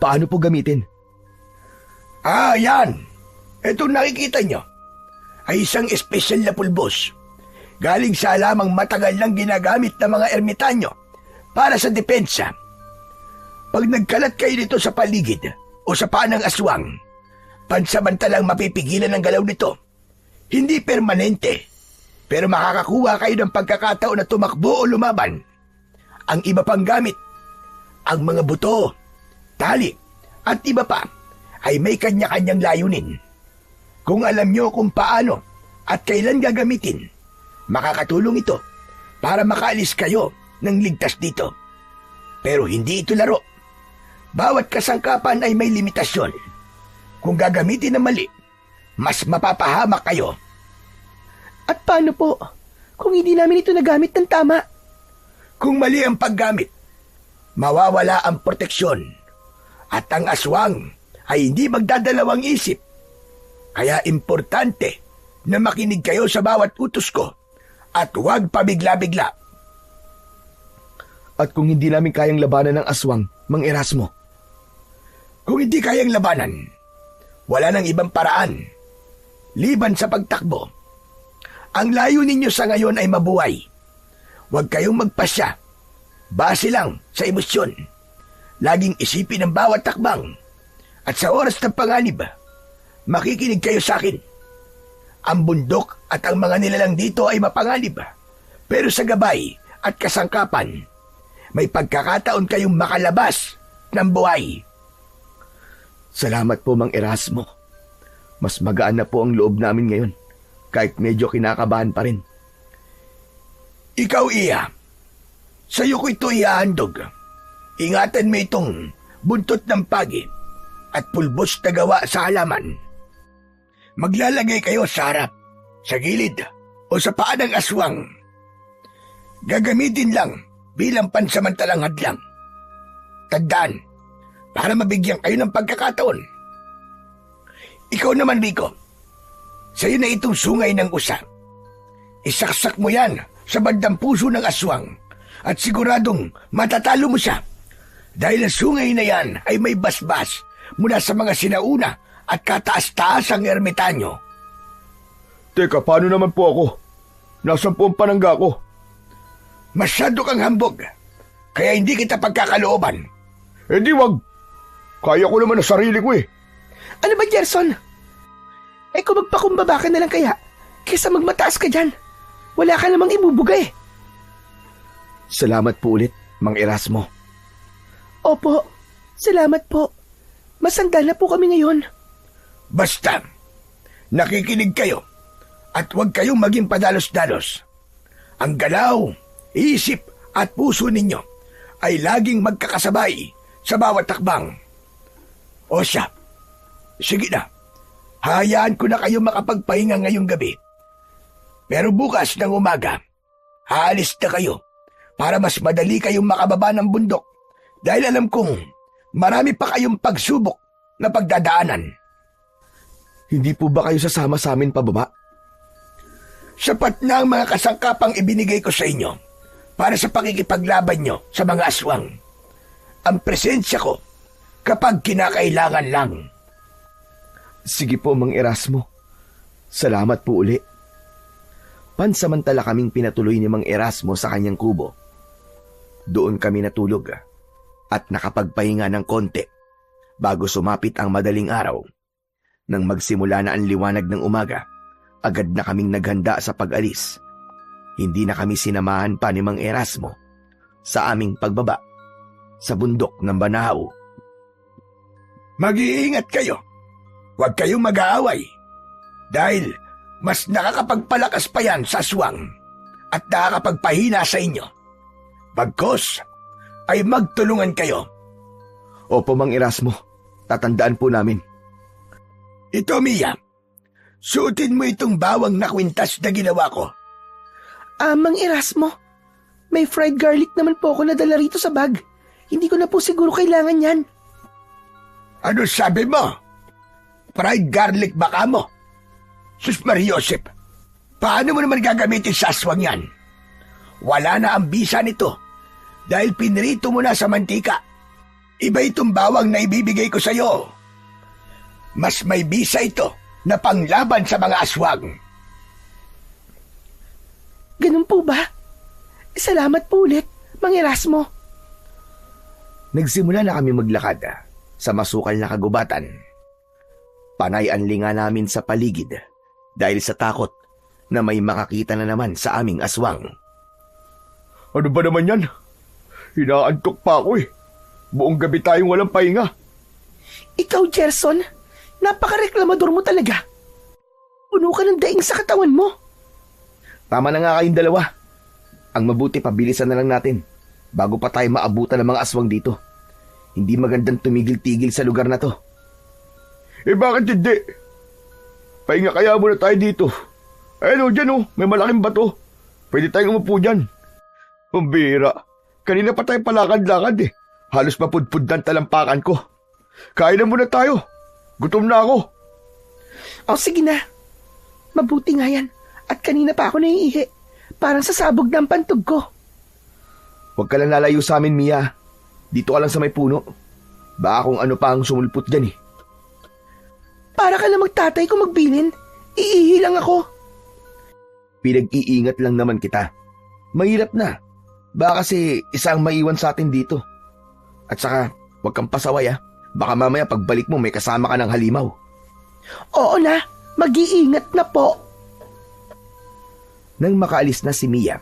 paano po gamitin? Yan. Itong nakikita niyo ay isang espesyal na pulbos. Galing sa lamang matagal nang ginagamit ng mga ermitanyo para sa depensa. Pag nagkalat kayo nito sa paligid o sa paa ng aswang, pansamantalang mapipigilan ang galaw nito. Hindi permanente, pero makakakuha kayo ng pagkakataon na tumakbo o lumaban. Ang iba pang gamit, ang mga buto, tali, at iba pa, ay may kanya-kanyang layunin. Kung alam nyo kung paano at kailan gagamitin, makakatulong ito para makaalis kayo ng ligtas dito. Pero hindi ito laro. Bawat kasangkapan ay may limitasyon. Kung gagamitin na mali, mas mapapahamak kayo. At paano po kung hindi namin ito nagamit ng tama? Kung mali ang paggamit, mawawala ang proteksyon at ang aswang ay hindi magdadalawang isip. Kaya importante na makinig kayo sa bawat utos ko at huwag pabigla-bigla. At kung hindi namin kayang labanan ng aswang, Mang Erasmo? Kung hindi kayang labanan, wala nang ibang paraan. Liban sa pagtakbo. Ang layunin niyo sa ngayon ay mabuhay. Huwag kayong magpasya. Base lang sa emosyon. Laging isipin ang bawat takbang. At sa oras ng panganib, makikinig kayo sa akin. Ang bundok at ang mga nilalang dito ay mapanganib. Pero sa gabay at kasangkapan, may pagkakataon kayong makalabas ng buhay. Salamat po, Mang Erasmo. Mas magaan na po ang loob namin ngayon, kahit medyo kinakabahan pa rin. Ikaw, Iya. Sa'yo ko ito ihahandog. Ingatan mo itong buntot ng pagi at pulbos na gawa sa halaman. Maglalagay kayo sa harap, sa gilid, o sa paa ng aswang. Gagamitin lang bilang pansamantalang hadlang. Tandaan, para mabigyan kayo ng pagkakataon. Ikaw naman, Rico. Sa'yo na itong sungay ng usa. Isaksak mo yan sa bandang puso ng aswang at siguradong matatalo mo siya dahil ang sungay na yan ay may basbas mula sa mga sinauna at kataas-taasang ermitanyo. Teka, paano naman po ako? Nasaan po ang panangga ko? Masyado kang hambog, kaya hindi kita pagkakalooban. Di wag. Kaya ko naman ang sarili ko eh. Ano ba, Gerson? Kung magpakumbaba ka na lang kaya, kaysa magmataas ka dyan. Wala ka namang ibubugay. Salamat po ulit, Mang Erasmo. Opo, salamat po. Masanda na po kami ngayon. Basta, nakikinig kayo at huwag kayong maging padalos-dalos. Ang galaw, isip at puso ninyo ay laging magkakasabay sa bawat takbang. O siya, sige na, hayaan ko na kayo makapagpahinga ngayong gabi. Pero bukas ng umaga, haalis na kayo para mas madali kayong makababa ng bundok dahil alam kong marami pa kayong pagsubok na pagdadaanan. Hindi po ba kayo sasama sa amin pababa? Sapat na ang mga kasangkapang ibinigay ko sa inyo para sa pakikipaglaban nyo sa mga aswang. Ang presensya ko kapag kinakailangan lang. Sige po, Mang Erasmo. Salamat po uli. Pansamantala kaming pinatuloy ni Mang Erasmo sa kanyang kubo. Doon kami natulog at nakapagpahinga ng konti bago sumapit ang madaling araw. Nang magsimula na ang liwanag ng umaga, agad na kaming naghanda sa pag-alis. Hindi na kami sinamahan pa ni Mang Erasmo sa aming pagbaba sa bundok ng Banahaw. Mag-iingat kayo. Huwag kayong mag-aaway. Dahil mas nakakapagpalakas pa yan sa aswang at nakakapagpahina sa inyo. Bagkos ay magtulungan kayo. Opo, Mang Erasmo. Tatandaan po namin. Ito, Mia. Suotin mo itong bawang na kwintas na ginawa ko. Mang Erasmo, may fried garlic naman po ako nadala rito sa bag. Hindi ko na po siguro kailangan yan. Ano sabi mo? Fried garlic baka mo? Sus Mariosep, paano mo naman gagamitin sa aswang yan? Wala na ang bisa nito dahil pinrito mo na sa mantika. Iba itong bawang na ibibigay ko sa'yo. Mas may bisa ito na panglaban sa mga aswang. Ganun po ba? Salamat po ulit, Mang Erasmo. Nagsimula na kami maglakad sa masukal na kagubatan. Panay ang linga namin sa paligid dahil sa takot na may makakita na naman sa aming aswang. Ano ba naman yan? Hinaantok pa ako eh. Buong gabi tayong walang pahinga. Ikaw, Gerson, napaka-reklamador mo talaga. Puno ka ng daing sa katawan mo. Tama na nga kayong dalawa. Ang mabuti, pabilisan na lang natin bago pa tayo maabutan ng mga aswang dito. Hindi magandang tumigil-tigil sa lugar na to. Eh bakit hindi? Pahinga kaya muna tayo dito. Ayun o, dyan o, may malaking bato. Pwede tayong umupo dyan. Pambira, kanina pa tayo palakad-lakad eh. Halos mapudpud ng talampakan ko. Kain na muna tayo. Gutom na ako. O sige na. Mabuti nga yan. At kanina pa ako naiihi. Parang sasabog na ang pantog ko. Huwag ka lang lalayo sa amin, Mia. Dito ka lang sa may puno. Baka kung ano pa ang sumulpot dyan eh. Para ka lang magtatay kung magbilin. Iihi lang ako. Pinag-iingat lang naman kita. Mahirap na. Baka kasi isang maiwan sa atin dito. At saka, huwag kang pasaway ah. Baka mamaya pagbalik mo may kasama ka ng halimaw. Oo na, mag-iingat na po. Nang makaalis na si Mia,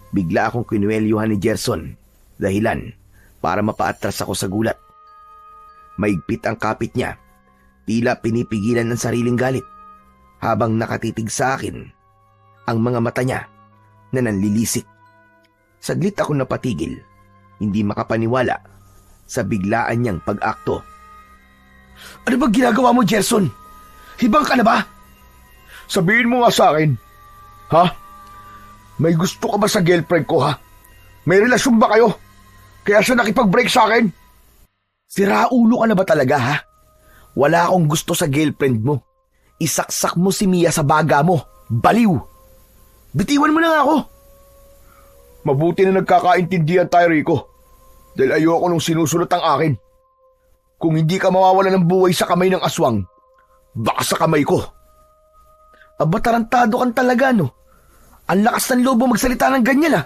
bigla akong kinuwelyuhan ni Gerson. Dahilan para mapaatras ako sa gulat. Maigpit ang kapit niya. Tila pinipigilan ng sariling galit. Habang nakatitig sa akin, ang mga mata niya na nanlilisik. Saglit ako napatigil, hindi makapaniwala sa biglaan niyang pag-akto. Ano ba ginagawa mo, Gerson? Hibang ka na ba? Sabihin mo nga sa akin. Ha? May gusto ka ba sa girlfriend ko ha? May relasyon ba kayo? Kaya siya nakipag-break sa akin? Siraulo ka na ba talaga ha? Wala akong gusto sa girlfriend mo. Isaksak mo si Mia sa baga mo. Baliw! Bitiwan mo na nga ako! Mabuti na nagkakaintindihan tayo, Rico. Dahil ayoko nung sinusulot ang akin. Kung hindi ka mawawala ng buhay sa kamay ng aswang, baka sa kamay ko. Aba, tarantado kan talaga, no? Ang lakas ng lobo magsalita ng ganyan, ah.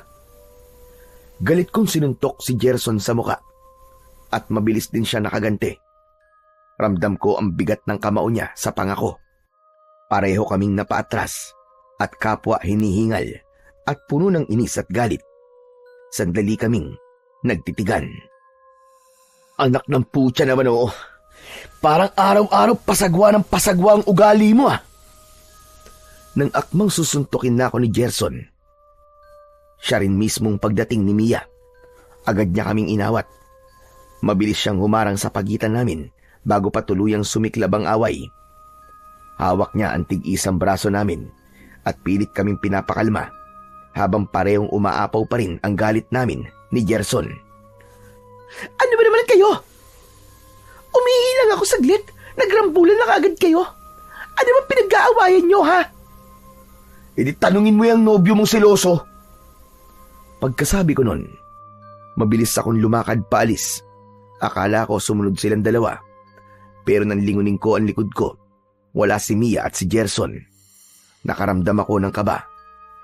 Galit kong sinuntok si Gerson sa muka. At mabilis din siya nakaganti. Ramdam ko ang bigat ng kamao niya sa pangako. Pareho kaming napaatras at kapwa hinihingal at puno ng inis at galit. Sandali kaming nagtitigan. Anak ng putya naman oo. Parang araw-araw pasagwa ng pasagwa ang ugali mo ah. Nang akmang susuntukin na ako ni Gerson, siya rin mismong pagdating ni Mia. Agad niya kaming inawat. Mabilis siyang humarang sa pagitan namin bago pa tuluyang sumiklab ang away. Hawak niya ang tig-isang braso namin at pilit kaming pinapakalma habang parehong umaapaw pa rin ang galit namin ni Gerson. Ano ba naman kayo? Umihi lang ako saglit. Nagrambulan na kaagad kayo. Ano ba pinag-aawayan nyo, ha? Hindi tanungin mo yung nobyo mong seloso. Pagkasabi ko nun, mabilis akong lumakad paalis. Akala ko sumunod silang dalawa. Pero nang lingunin ko ang likod ko, wala si Mia at si Gerson. Nakaramdam ako ng kaba,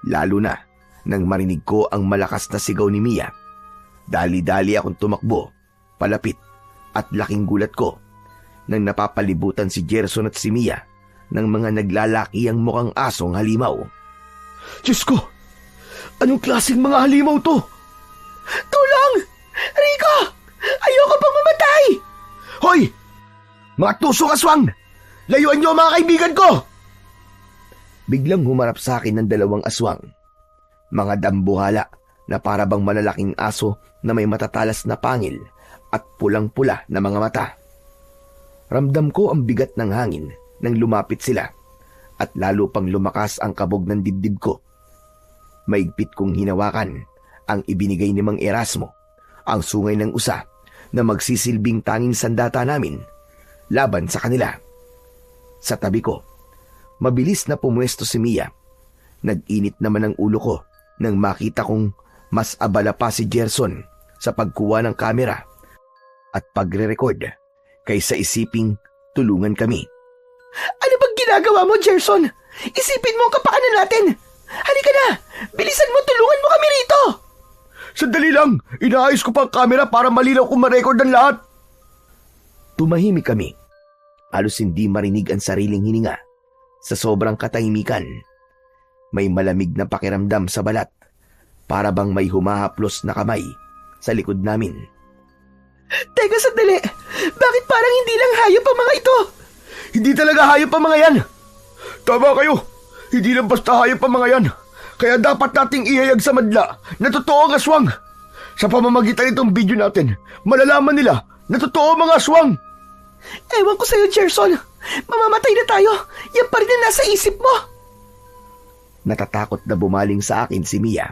lalo na nang marinig ko ang malakas na sigaw ni Mia. Dali-dali akong tumakbo, palapit, at laking gulat ko nang napapalibutan si Gerson at si Mia ng mga naglalaki ang mukhang asong halimaw. Diyos ko! Anong klaseng mga halimaw to? Tulong! Rico! Ayoko pang mamatay! Hoy! Mga tusong aswang! Layuan niyo ang mga kaibigan ko! Biglang humarap sa akin ng dalawang aswang. Mga dambuhala na para bang malalaking aso na may matatalas na pangil at pulang-pula na mga mata. Ramdam ko ang bigat ng hangin nang lumapit sila at lalo pang lumakas ang kabog ng dibdib ko. Maigpit kong hinawakan ang ibinigay ni Mang Erasmo, ang sungay ng usa na magsisilbing tanging sandata namin laban sa kanila. Sa tabi ko, mabilis na pumwesto si Mia. Nag-init naman ang ulo ko nang makita kong mas abala pa si Gerson sa pagkuha ng kamera at pagre-record kaysa isiping tulungan kami. Ano bang ginagawa mo, Gerson? Isipin mo ang kapakanan natin! Halika na! Bilisan mo, tulungan mo kami rito! Sandali lang! Inaayos ko pa ang kamera para malinaw kung ma-record ang lahat. Tumahimik kami. Halos hindi marinig ang sariling hininga. Sa sobrang katahimikan, may malamig na pakiramdam sa balat, para bang may humahaplos na kamay sa likod namin. Teka sandali! Bakit parang hindi lang hayop ang mga ito? Hindi talaga hayop ang mga yan! Tama kayo! Hindi lang basta hayop ang mga yan! Kaya dapat nating ihayag sa madla na totoo ang aswang! Sa pamamagitan nitong video natin, malalaman nila na totoo ang mga aswang! Ewan ko sa'yo, Gerson. Mamamatay na tayo. Yan pa rin na nasa isip mo. Natatakot na bumaling sa akin si Mia.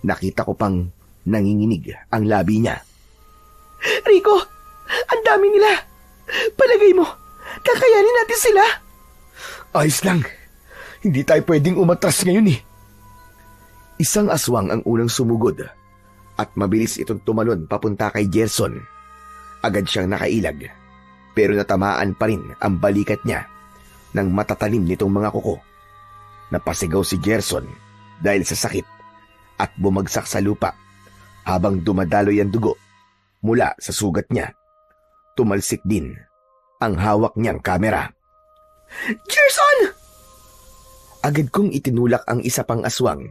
Nakita ko pang nanginginig ang labi niya. Rico, ang dami nila. Palagay mo, kakayanin natin sila. Ayos lang. Hindi tayo pwedeng umatras ngayon eh. Isang aswang ang unang sumugod at mabilis itong tumalon papunta kay Gerson. Agad siyang nakailag, pero natamaan pa rin ang balikat niya ng matatalim nitong mga kuko. Napasigaw si Gerson dahil sa sakit at bumagsak sa lupa habang dumadaloy ang dugo mula sa sugat niya. Tumalsik din ang hawak niyang kamera. Gerson! Agad kong itinulak ang isa pang aswang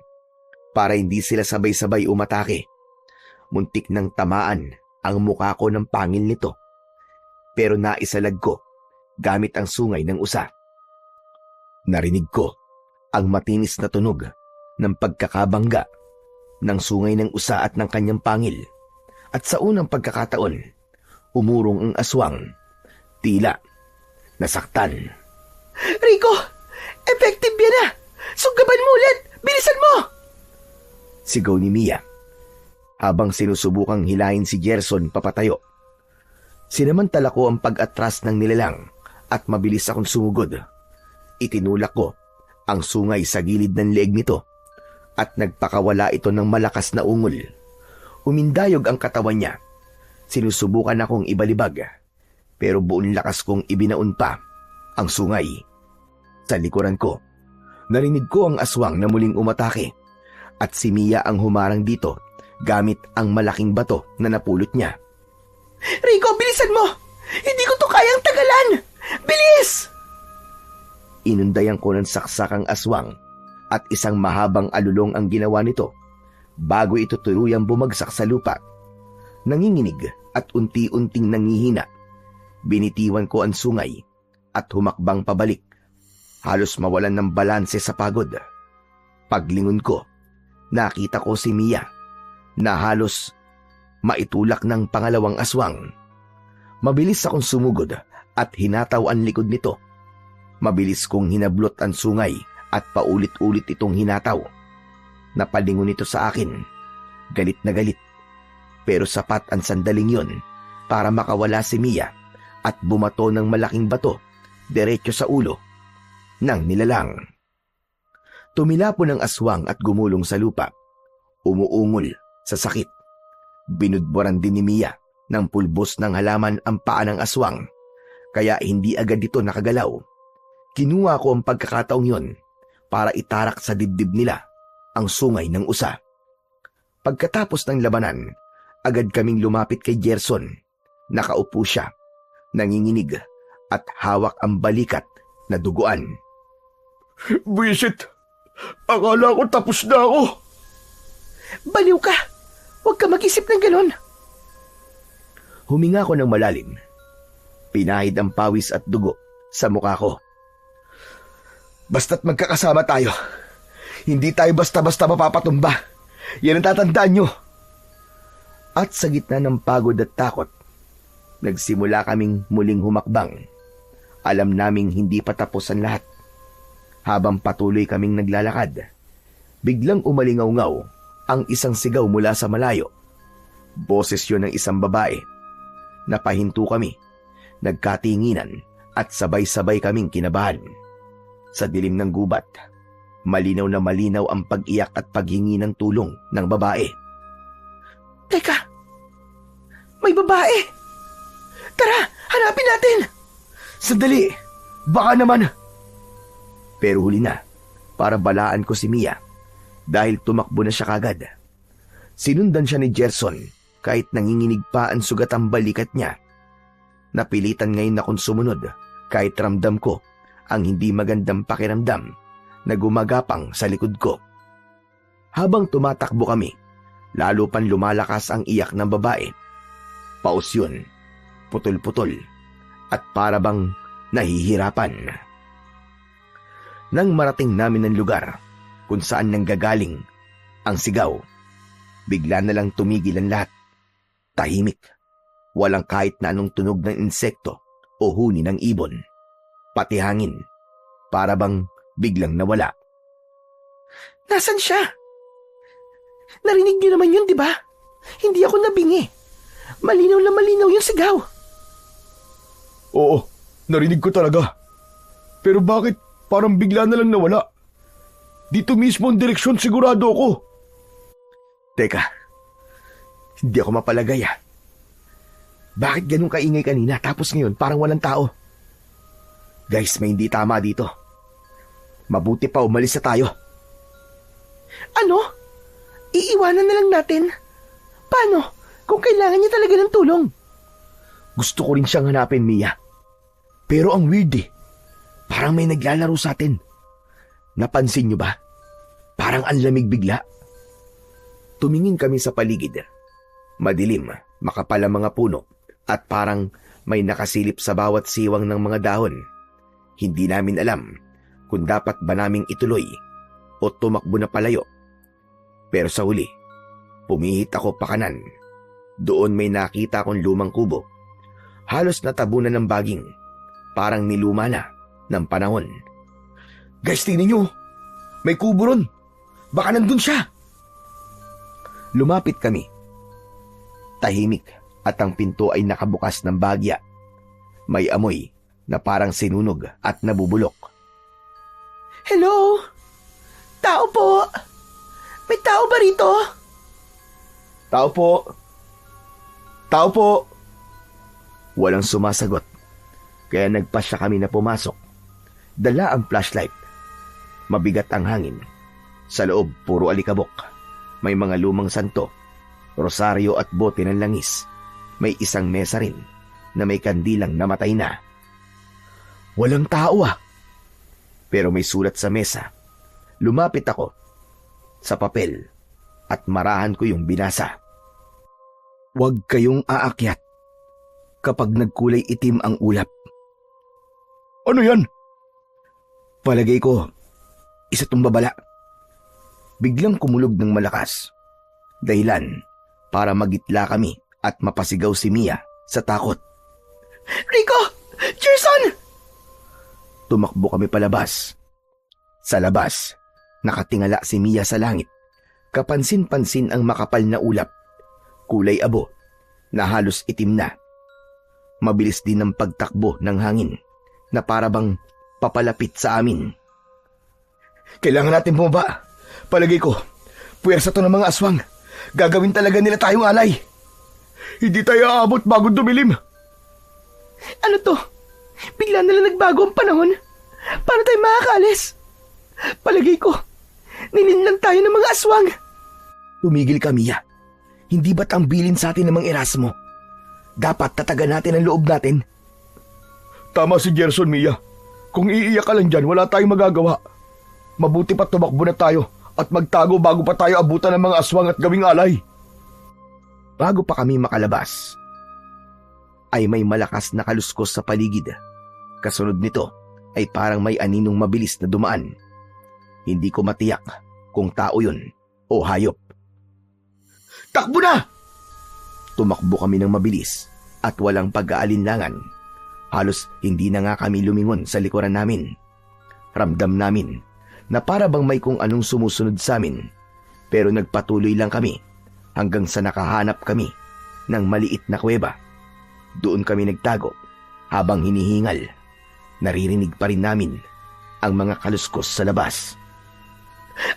para hindi sila sabay-sabay umatake. Muntik nang tamaan ang mukha ko ng pangil nito, pero naisalag ko gamit ang sungay ng usa. Narinig ko ang matinis na tunog ng pagkakabangga ng sungay ng usa at ng kanyang pangil, at sa unang pagkakataon, umurong ang aswang, tila nasaktan. Rico, effective yan na! Sunggaban mo ulit! Bilisan mo! Sigaw ni Mia habang sinusubukang hilahin si Gerson papatayo. Sinamantala ko ang pag-atras ng nilalang at mabilis akong sumugod. Itinulak ko ang sungay sa gilid ng leeg nito at nagpakawala ito ng malakas na ungol. Umindayog ang katawan niya. Sinusubukan akong ibalibag, pero buong lakas kong ibinaon pa ang sungay. Sa likuran ko, narinig ko ang aswang na muling umatake at si Mia ang humarang dito gamit ang malaking bato na napulot niya. Rico, bilisan mo! Hindi ko to kayang tagalan! Bilis! Inundayan ko ng saksakang aswang at isang mahabang alulong ang ginawa nito bago ito tuluyang bumagsak sa lupa. Nanginginig at unti-unting nangihina. Binitiwan ko ang sungay at humakbang pabalik. Halos mawalan ng balanse sa pagod. Paglingon ko, nakita ko si Mia na halos maitulak ng pangalawang aswang. Mabilis akong sumugod at hinataw ang likod nito. Mabilis kong hinablot ang sungay at paulit-ulit itong hinataw. Napalingon ito sa akin. Galit na galit. Pero sapat ang sandaling yon para makawala si Mia at bumato ng malaking bato diretso sa ulo ng nilalang. Tumilapon ang aswang at gumulong sa lupa. Umuungol sa sakit. Binudburan din ni Mia ng pulbos ng halaman ang paa ng aswang, kaya hindi agad ito nakagalaw. Kinuha ko ang pagkakataong yon para itarak sa dibdib nila ang sungay ng usa. Pagkatapos ng labanan, agad kaming lumapit kay Gerson. Nakaupo siya, nanginginig at hawak ang balikat na duguan. Buisit! Akala ko tapos na ako! Baliw ka! Huwag ka mag-isip ng ganon. Huminga ko ng malalim. Pinahid ang pawis at dugo sa mukha ko. Basta't magkakasama tayo. Hindi tayo basta-basta mapapatumba. Yan ang tatandaan nyo. At sa gitna ng pagod at takot, nagsimula kaming muling humakbang. Alam naming hindi pa tapos ang lahat. Habang patuloy kaming naglalakad, biglang umalingaw-ngaw ang isang sigaw mula sa malayo. Boses yun ng isang babae. Napahinto kami, nagkatinginan at sabay-sabay kaming kinabahan. Sa dilim ng gubat, malinaw na malinaw ang pag-iyak at paghingi ng tulong ng babae. Teka! May babae! Tara! Hanapin natin! Sandali! Baka naman! Pero huli na, para balaan ko si Mia dahil tumakbo na siya kagad. Sinundan siya ni Gerson kahit nanginginig pa ang sugat ang balikat niya. Napilitan ngayon akong sumunod kahit ramdam ko ang hindi magandang pakiramdam na gumagapang sa likod ko. Habang tumatakbo kami, lalo pang lumalakas ang iyak ng babae. Paus yun, putol-putol at para bang nahihirapan. Nang marating namin ang lugar kung saan nanggagaling ang sigaw, bigla na lang tumigil ang lahat. Tahimik. Walang kahit na anong tunog ng insekto o huni ng ibon. Pati hangin. Para bang biglang nawala. Nasaan siya? Narinig niyo naman yun, di ba? Hindi ako nabingi. Malinaw na malinaw yung sigaw. Oo, narinig ko talaga. Pero bakit parang bigla na lang nawala? Dito mismo ang direksyon, sigurado ako. Teka, hindi ako mapalagay ah. Bakit ganun kaingay kanina tapos ngayon parang walang tao? Guys, may hindi tama dito. Mabuti pa umalis na tayo. Ano? Iiwanan na lang natin? Paano kung kailangan niya talaga ng tulong? Gusto ko rin siyang hanapin, Mia. Pero ang weird eh. Parang may naglalaro sa atin. Napansin niyo ba? Parang ang lamig bigla. Tumingin kami sa paligid. Madilim, makapal ang mga puno at parang may nakasilip sa bawat siwang ng mga dahon. Hindi namin alam kung dapat ba naming ituloy o tumakbo na palayo. Pero sa huli, pumihit ako pakanan. Doon may nakita akong lumang kubo. Halos natabunan ng baging. Parang niluma na ng panahon. Guys, tingnan nyo. May kubo ron. Baka nandun siya. Lumapit kami. Tahimik at ang pinto ay nakabukas ng bagya. May amoy na parang sinunog at nabubulok. Hello? Tao po? May tao ba rito? Tao po. Tao po. Walang sumasagot. Kaya nagpasya kami na pumasok. Dala ang flashlight. Mabigat ang hangin. Sa loob, puro alikabok. May mga lumang santo, rosaryo at bote ng langis. May isang mesa rin na may kandilang namatay na. Walang tao ah. Pero may sulat sa mesa. Lumapit ako sa papel at marahan ko yung binasa. Huwag kayong aakyat kapag nagkulay itim ang ulap. Ano yan? Palagay ko, isa tong babala. Biglang kumulog ng malakas. Dahilan para magitla kami at mapasigaw si Mia sa takot. Rico! Gerson! Tumakbo kami palabas. Sa labas, nakatingala si Mia sa langit Kapansin-pansin ang makapal na ulap, kulay abo, na halos itim na. Mabilis din ang pagtakbo ng hangin na parabang papalapit sa amin. Kailangan natin bumaba. Palagay ko, puwersa to ng mga aswang. Gagawin talaga nila tayong alay. Hindi tayo aabot bago dumilim. Ano to? Bigla na lang nagbago ang panahon. Paano tayo makakaalis? Palagay ko, nilinlang tayo ng mga aswang. Tumigil ka, Mia. Hindi ba't ang bilin sa atin ng mga Erasmo? Dapat tatagan natin ang loob natin. Tama si Gerson, Mia. Kung iiyak ka lang dyan, wala tayong magagawa. Mabuti pa tumakbo na tayo at magtago bago pa tayo abutan ng mga aswang at gawing alay. Bago pa kami makalabas, ay may malakas na kaluskos sa paligid. Kasunod nito ay parang may aninong mabilis na dumaan. Hindi ko matiyak kung tao yun o hayop. Takbo na! Tumakbo kami ng mabilis at walang pag-aalinlangan. Halos hindi na nga kami lumingon sa likuran namin. Ramdam namin na para bang may kung anong sumusunod sa amin, pero nagpatuloy lang kami hanggang sa nakahanap kami ng maliit na kuweba. Doon kami nagtago habang hinihingal. Naririnig pa rin namin ang mga kaluskos sa labas.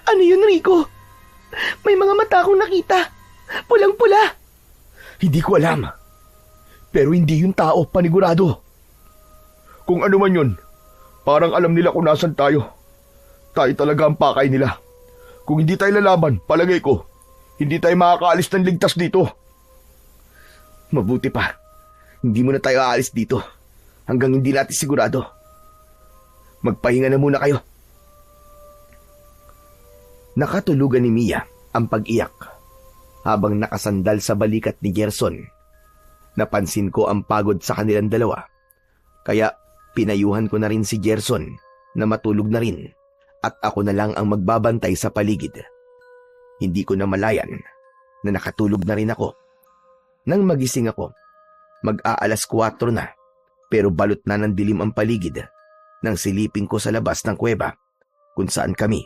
Ano yun, Rico? May mga mata akong nakita. Pulang-pula. Hindi ko alam. Pero hindi yung tao, panigurado. Kung ano man yun, parang alam nila kung nasan tayo. Tayo talaga ang pakay nila. Kung hindi tayo lalaban, palagay ko, hindi tayo makakaalis ng ligtas dito. Mabuti pa. Hindi muna tayo aalis dito hanggang hindi natin sigurado. Magpahinga na muna kayo. Nakatulugan ni Mia ang pag-iyak habang nakasandal sa balikat ni Gerson. Napansin ko ang pagod sa kanilang dalawa, kaya pinayuhan ko na rin si Gerson na matulog na rin at ako na lang ang magbabantay sa paligid. Hindi ko na malayan na nakatulog na rin ako. Nang magising ako, mag-aalas 4 na, pero balot na ng dilim ang paligid nang silipin ko sa labas ng kuweba kung saan kami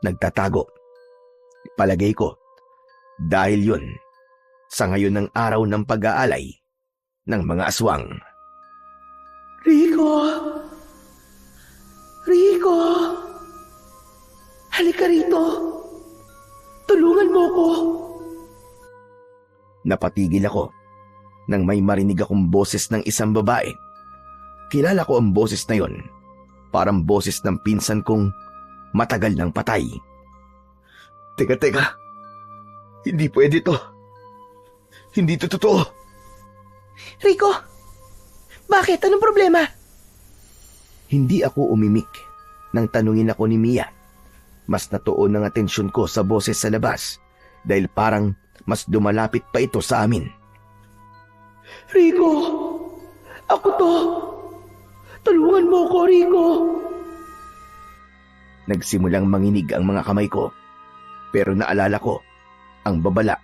nagtatago. Palagay ko, dahil yun sa ngayon ng araw ng pag-aalay ng mga aswang. Rico! Rico! Halika rito. Tulungan mo ko. Napatigil ako nang may marinig akong boses ng isang babae. Kilala ko ang boses na yon. Parang boses ng pinsan kong matagal nang patay. Teka. Hindi pwede to. Hindi to totoo. Rico! Bakit? Anong problema? Hindi ako umimik nang tanungin ako ni Mia. Mas natuon ang atensyon ko sa boses sa labas dahil parang mas dumalapit pa ito sa amin. Rico! Ako to! Tulungan mo ko, Rico! Nagsimulang manginig ang mga kamay ko, pero naalala ko ang babala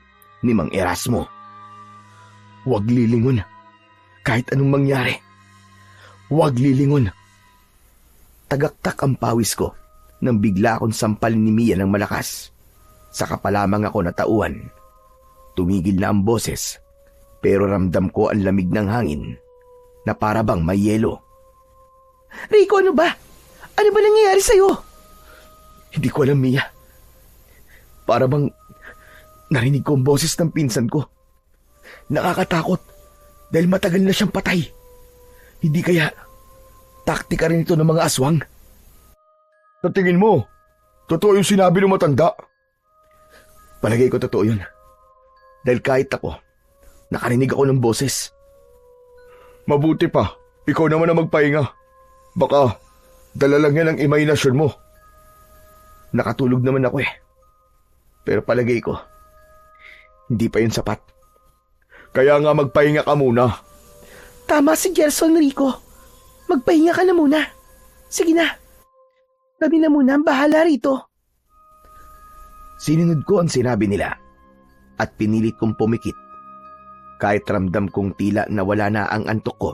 ni Mang Erasmo. Huwag lilingon. Kahit anong mangyari. Huwag lilingon. Tagaktak ang pawis ko nang bigla akong sampalin ni Mia ng malakas. Saka pa lamang ako natauhan. Tumigil na ang boses, pero ramdam ko ang lamig ng hangin na para bang may yelo. Rico, ano ba? Ano ba nangyayari sa'yo? Hindi ko alam, Mia. Para bang narinig ko ang boses ng pinsan ko. Nakakatakot dahil matagal na siyang patay. Hindi kaya taktika rin ito ng mga aswang? Sa tingin mo, totoo yung sinabi ng matanda? Palagay ko totoo yun. Dahil kahit ako, nakarinig ako ng boses. Mabuti pa, ikaw naman ang magpahinga. Baka dala lang yan ang imahinasyon mo. Nakatulog naman ako eh. Pero palagay ko, hindi pa yun sapat. Kaya nga magpahinga ka muna. Tama si Gerson, Rico. Magpahinga ka na muna. Sige na. Kami na muna ang bahala rito. Sinunod ko ang sinabi nila at pinilit kong pumikit. Kahit ramdam kong tila nawala na ang antok ko,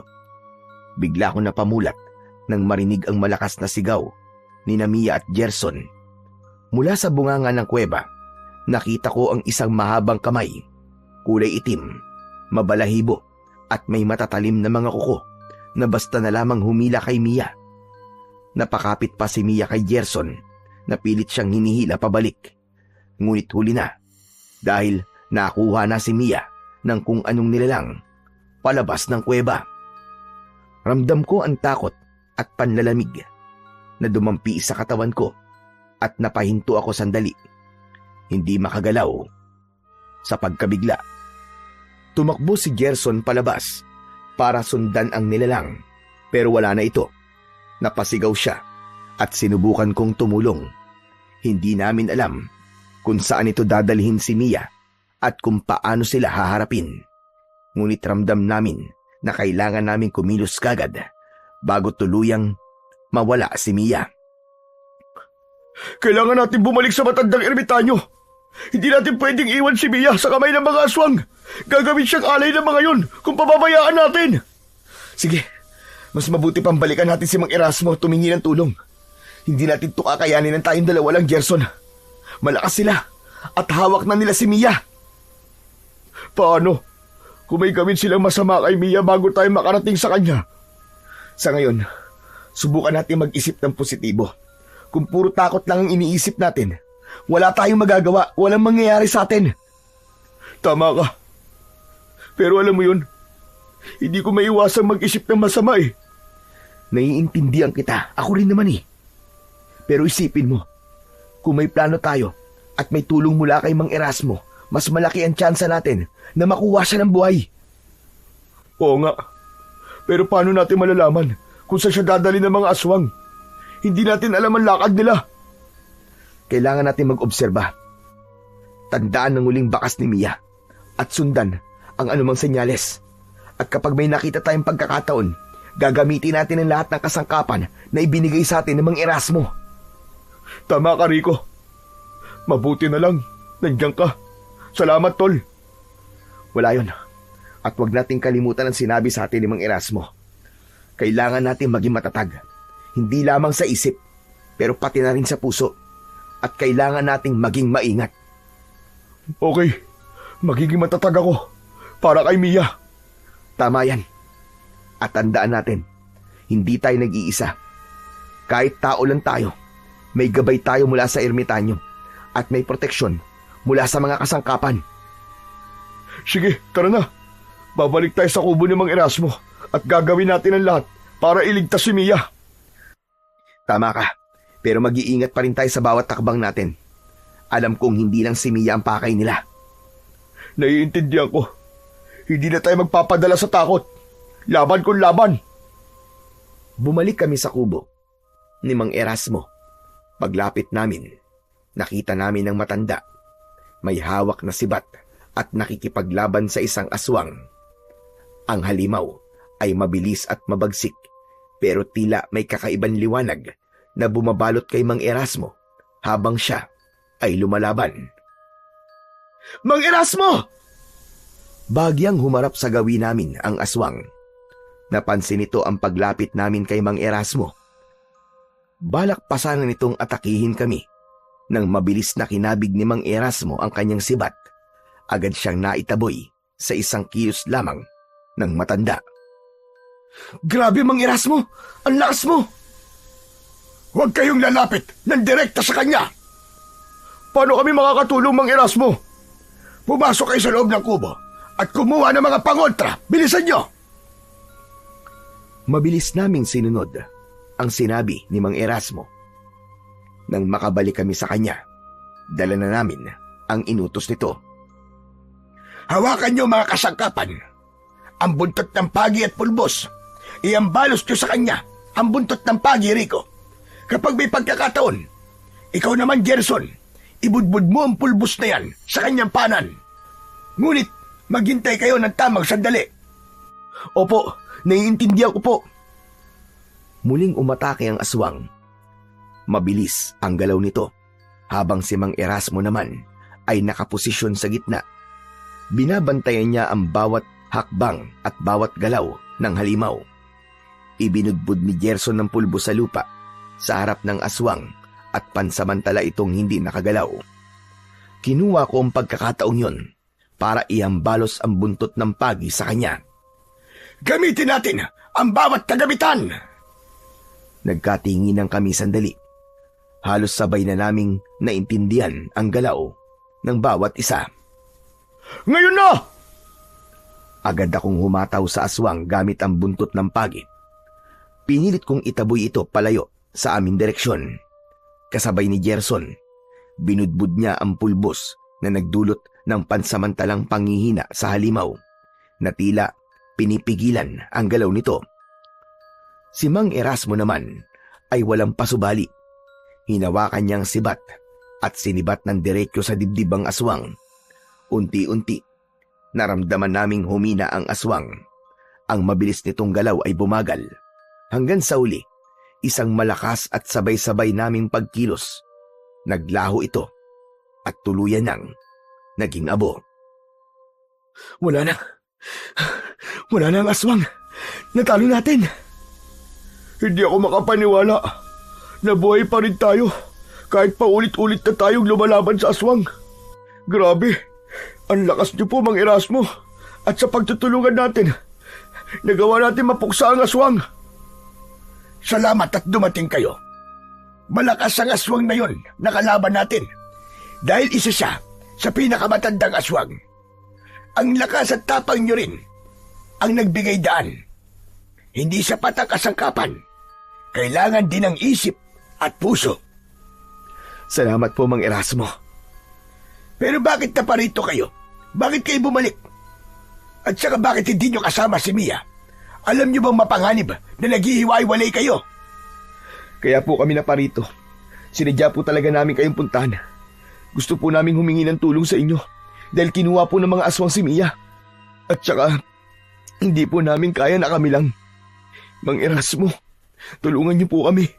bigla ko napamulat nang marinig ang malakas na sigaw ni Mia at Gerson. Mula sa bunganga ng kuweba nakita ko ang isang mahabang kamay, kulay itim, mabalahibo at may matatalim na mga kuko na basta na lamang humila kay Mia. Napakapit pa si Mia kay Gerson na pilit siyang hinihila pabalik. Ngunit huli na dahil nakuha na si Mia ng kung anong nilalang palabas ng kuweba. Ramdam ko ang takot at panlalamig na dumampi sa katawan ko at napahinto ako sandali. Hindi makagalaw sa pagkabigla. Tumakbo si Gerson palabas para sundan ang nilalang pero wala na ito. Napasigaw siya at sinubukan kong tumulong. Hindi namin alam kung saan ito dadalhin si Mia at kung paano sila haharapin. Ngunit ramdam namin na kailangan namin kumilos kagad bago tuluyang mawala si Mia. Kailangan natin bumalik sa matandang ermitanyo. Hindi natin pwedeng iwan si Mia sa kamay ng mga aswang. Gagawin siyang alay ng mga yun kung pababayaan natin. Sige, mas mabuti pang balikan natin si Mang Erasmo at tumingi ng tulong. Hindi natin ito kakayanin ng tayong dalawa lang, Gerson. Malakas sila at hawak na nila si Mia. Paano kung may gawin silang masama kay Mia bago tayo makarating sa kanya? Sa ngayon, subukan natin mag-isip ng positibo. Kung puro takot lang ang iniisip natin, wala tayong magagawa, walang mangyayari sa atin. Tama ka. Pero alam mo yun, hindi ko maiwasang mag-isip ng masama eh. Naiintindihan kita, ako rin naman eh. Pero isipin mo, kung may plano tayo at may tulong mula kay Mang Erasmo, mas malaki ang tsansa natin na makuha siya ng buhay. Oo nga. Pero paano natin malalaman kung saan siya dadali ng mga aswang? Hindi natin alam ang lakad nila. Kailangan natin mag-obserba. Tandaan ang huling bakas ni Mia at sundan ang anumang senyales. At kapag may nakita tayong pagkakataon, gagamitin natin ang lahat ng kasangkapan na ibinigay sa atin ng Mang Erasmo. Tama ka, Rico. Mabuti na lang. Nandiyan ka. Salamat, Tol. Wala yun. At huwag nating kalimutan ang sinabi sa atin ni Mang Erasmo. Kailangan natin maging matatag. Hindi lamang sa isip, pero pati na rin sa puso. At kailangan nating maging maingat. Okay. Magiging matatag ako. Para kay Mia. Tama yan. At tandaan natin, hindi tayo nag-iisa. Kahit tao lang tayo, may gabay tayo mula sa ermitanyo at may proteksyon mula sa mga kasangkapan. Sige, tara na. Babalik tayo sa kubo ni Mang Erasmo at gagawin natin ang lahat para iligtas si Mia. Tama ka, pero mag-iingat pa rin tayo sa bawat takbang natin. Alam kong hindi lang si Mia ang pakay nila. Naiintindihan ko. Hindi na tayo magpapadala sa takot. Laban kung laban. Bumalik kami sa kubo ni Mang Erasmo. Paglapit namin, nakita namin ang matanda. May hawak na sibat at nakikipaglaban sa isang aswang. Ang halimaw ay mabilis at mabagsik, pero tila may kakaibang liwanag na bumabalot kay Mang Erasmo habang siya ay lumalaban. Mang Erasmo! Bagyang humarap sa gawin namin ang aswang. Napansin nito ang paglapit namin kay Mang Erasmo. Balak pa sana nitong atakihin kami. Nang mabilis na kinabig ni Mang Erasmo ang kanyang sibat, agad siyang naitaboy sa isang kilos lamang ng matanda. Grabe, Mang Erasmo! Ang lakas mo! Huwag kayong lalapit ng direkta sa kanya! Paano kami makakatulong, Mang Erasmo? Pumasok kayo sa loob ng kubo at kumuha ng mga pangontra. Bilisan nyo! Mabilis naming sinunod ang sinabi ni Mang Erasmo. Nang makabalik kami sa kanya, dala na namin ang inutos nito. Hawakan nyo mga kasangkapan. Ang buntot ng pagi at pulbos. Iambalos nyo sa kanya ang buntot ng pagi, Rico. Kapag may pagkakataon, ikaw naman, Gerson, ibudbud mo ang pulbos na yan sa kanyang panan. Ngunit, maghintay kayo ng tamang sandali. Opo, naiintindihan ko po. Muling umatake ang aswang. Mabilis ang galaw nito, habang si Mang Erasmo naman ay nakaposisyon sa gitna. Binabantayan niya ang bawat hakbang at bawat galaw ng halimaw. Ibinudbud ni Gerson ng pulbo sa lupa sa harap ng aswang at pansamantala itong hindi nakagalaw. Kinuha ko ang pagkakataong yon para iambalos ang buntot ng pagi sa kanya. Gamitin natin ang bawat kagamitan! Nagkatinginan kami sandali. Halos sabay na naming naintindihan ang galaw ng bawat isa. Ngayon na! Agad akong humataw sa aswang gamit ang buntot ng pagi. Pinilit kong itaboy ito palayo sa aming direksyon. Kasabay ni Gerson, binudbud niya ang pulbos na nagdulot ng pansamantalang panghihina sa halimaw na tila pinipigilan ang galaw nito. Si Mang Erasmo naman ay walang pasubali. Hinawakan niyang sibat at sinibat ng diretso sa dibdib ang aswang. Unti-unti, naramdaman naming humina ang aswang. Ang mabilis nitong galaw ay bumagal. Hanggang sa uli, isang malakas at sabay-sabay naming pagkilos. Naglaho ito at tuluyan nang naging abo. Wala na. Wala na ang aswang. Natalo natin. Hindi ako makapaniwala. Nabuhay pa rin tayo kahit paulit-ulit na tayong lumalaban sa aswang. Grabe. Ang lakas niyo po, Mang Erasmo. At sa pagtutulungan natin, nagawa natin mapuksa ang aswang. Salamat at dumating kayo. Malakas ang aswang na yon na kalaban natin. Dahil isa siya sa pinakamatandang aswang. Ang lakas at tapang nyo rin ang nagbigay daan. Hindi sapat ang kasangkapan. Kailangan din ng isip at puso. Salamat po, Mang Erasmo. Pero bakit na parito kayo? Bakit kayo bumalik? At saka bakit hindi nyo kasama si Mia? Alam nyo bang mapanganib na naghihiwa-walay kayo? Kaya po kami naparito. Sinadya po talaga namin kayong puntahan. Gusto po naming humingi ng tulong sa inyo dahil kinuha po ng mga aswang si Mia. At saka, hindi po namin kaya na kami lang. Mang Erasmo, tulungan niyo po kami.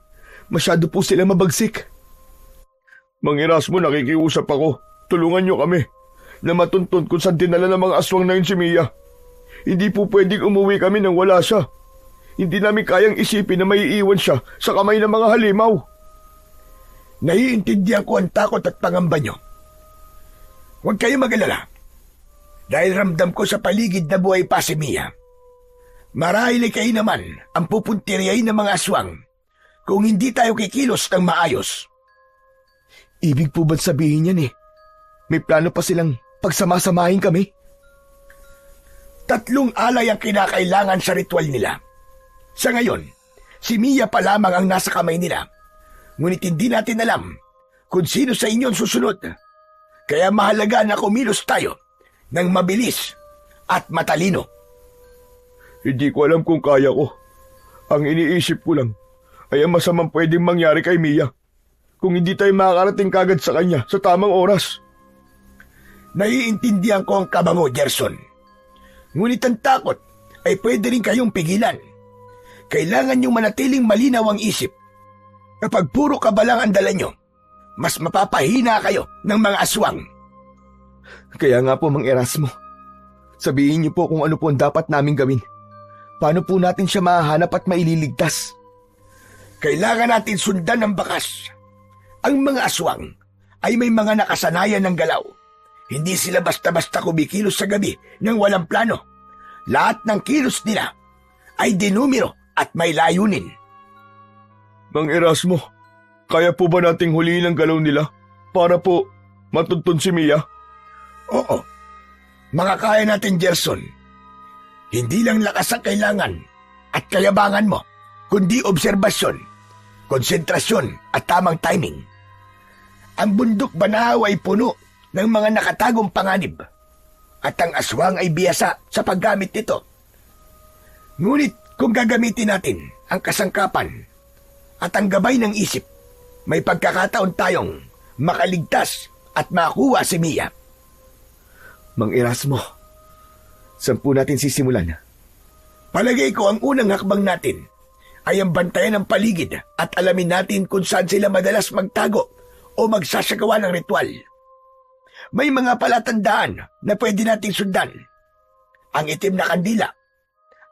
Masyado po sila mabagsik. Mang Erasmo, nakikiusap ako. Tulungan niyo kami na matuntun kung saan dinala ng mga aswang na yun si Mia. Hindi po pwedeng umuwi kami nang wala siya. Hindi namin kayang isipin na maiiwan siya sa kamay ng mga halimaw. Naiintindihan ko ang takot at pangamba nyo. Huwag kayo mag-alala. Dahil ramdam ko sa paligid na buhay pa si Mia. Marahil kayo naman ang pupuntiryahin ng mga aswang kung hindi tayo kikilos ng maayos. Ibig po ba't sabihin yan May plano pa silang pagsamasamahin kami? 3 alay ang kinakailangan sa ritual nila. Sa ngayon, si Mia pa lamang ang nasa kamay nila. Ngunit hindi natin alam kung sino sa inyo ang susunod. Kaya mahalaga na kumilos tayo ng mabilis at matalino. Hindi ko alam kung kaya ko. Ang iniisip ko lang ay ang masamang pwedeng mangyari kay Mia kung hindi tayo makakarating kagad sa kanya sa tamang oras. Naiintindihan ko ang kabango, Gerson. Ngunit ang takot ay pwede rin kayong pigilan. Kailangan niyong manatiling malinaw ang isip. Kapag puro kabalang ang dala nyo, mas mapapahina kayo ng mga aswang. Kaya nga po, Mang Erasmo. Sabihin niyo po kung ano po ang dapat naming gawin. Paano po natin siya mahahanap at maililigtas? Kailangan natin sundan ng bakas. Ang mga aswang ay may mga nakasanayan ng galaw. Hindi sila basta-basta kumikilos sa gabi nang walang plano. Lahat ng kilos nila ay dinumero at may layunin. Mang Erasmo, kaya po ba nating huliin ang galaw nila para po matuntun si Mia? Oo, makakaya natin, Gerson. Hindi lang lakas ang kailangan at kayabangan mo, kundi obserbasyon, konsentrasyon at tamang timing. Ang bundok Banahaw ay puno ng mga nakatagong panganib at ang aswang ay biyasa sa paggamit nito. Ngunit kung gagamitin natin ang kasangkapan at ang gabay ng isip, may pagkakataon tayong makaligtas at makuha si Mia. Mang Erasmo, saan po natin sisimulan? Palagay ko ang unang hakbang natin ay ang bantayan ng paligid at alamin natin kung saan sila madalas magtago o magsasagawa ng ritual. May mga palatandaan na pwede nating sundan. Ang itim na kandila,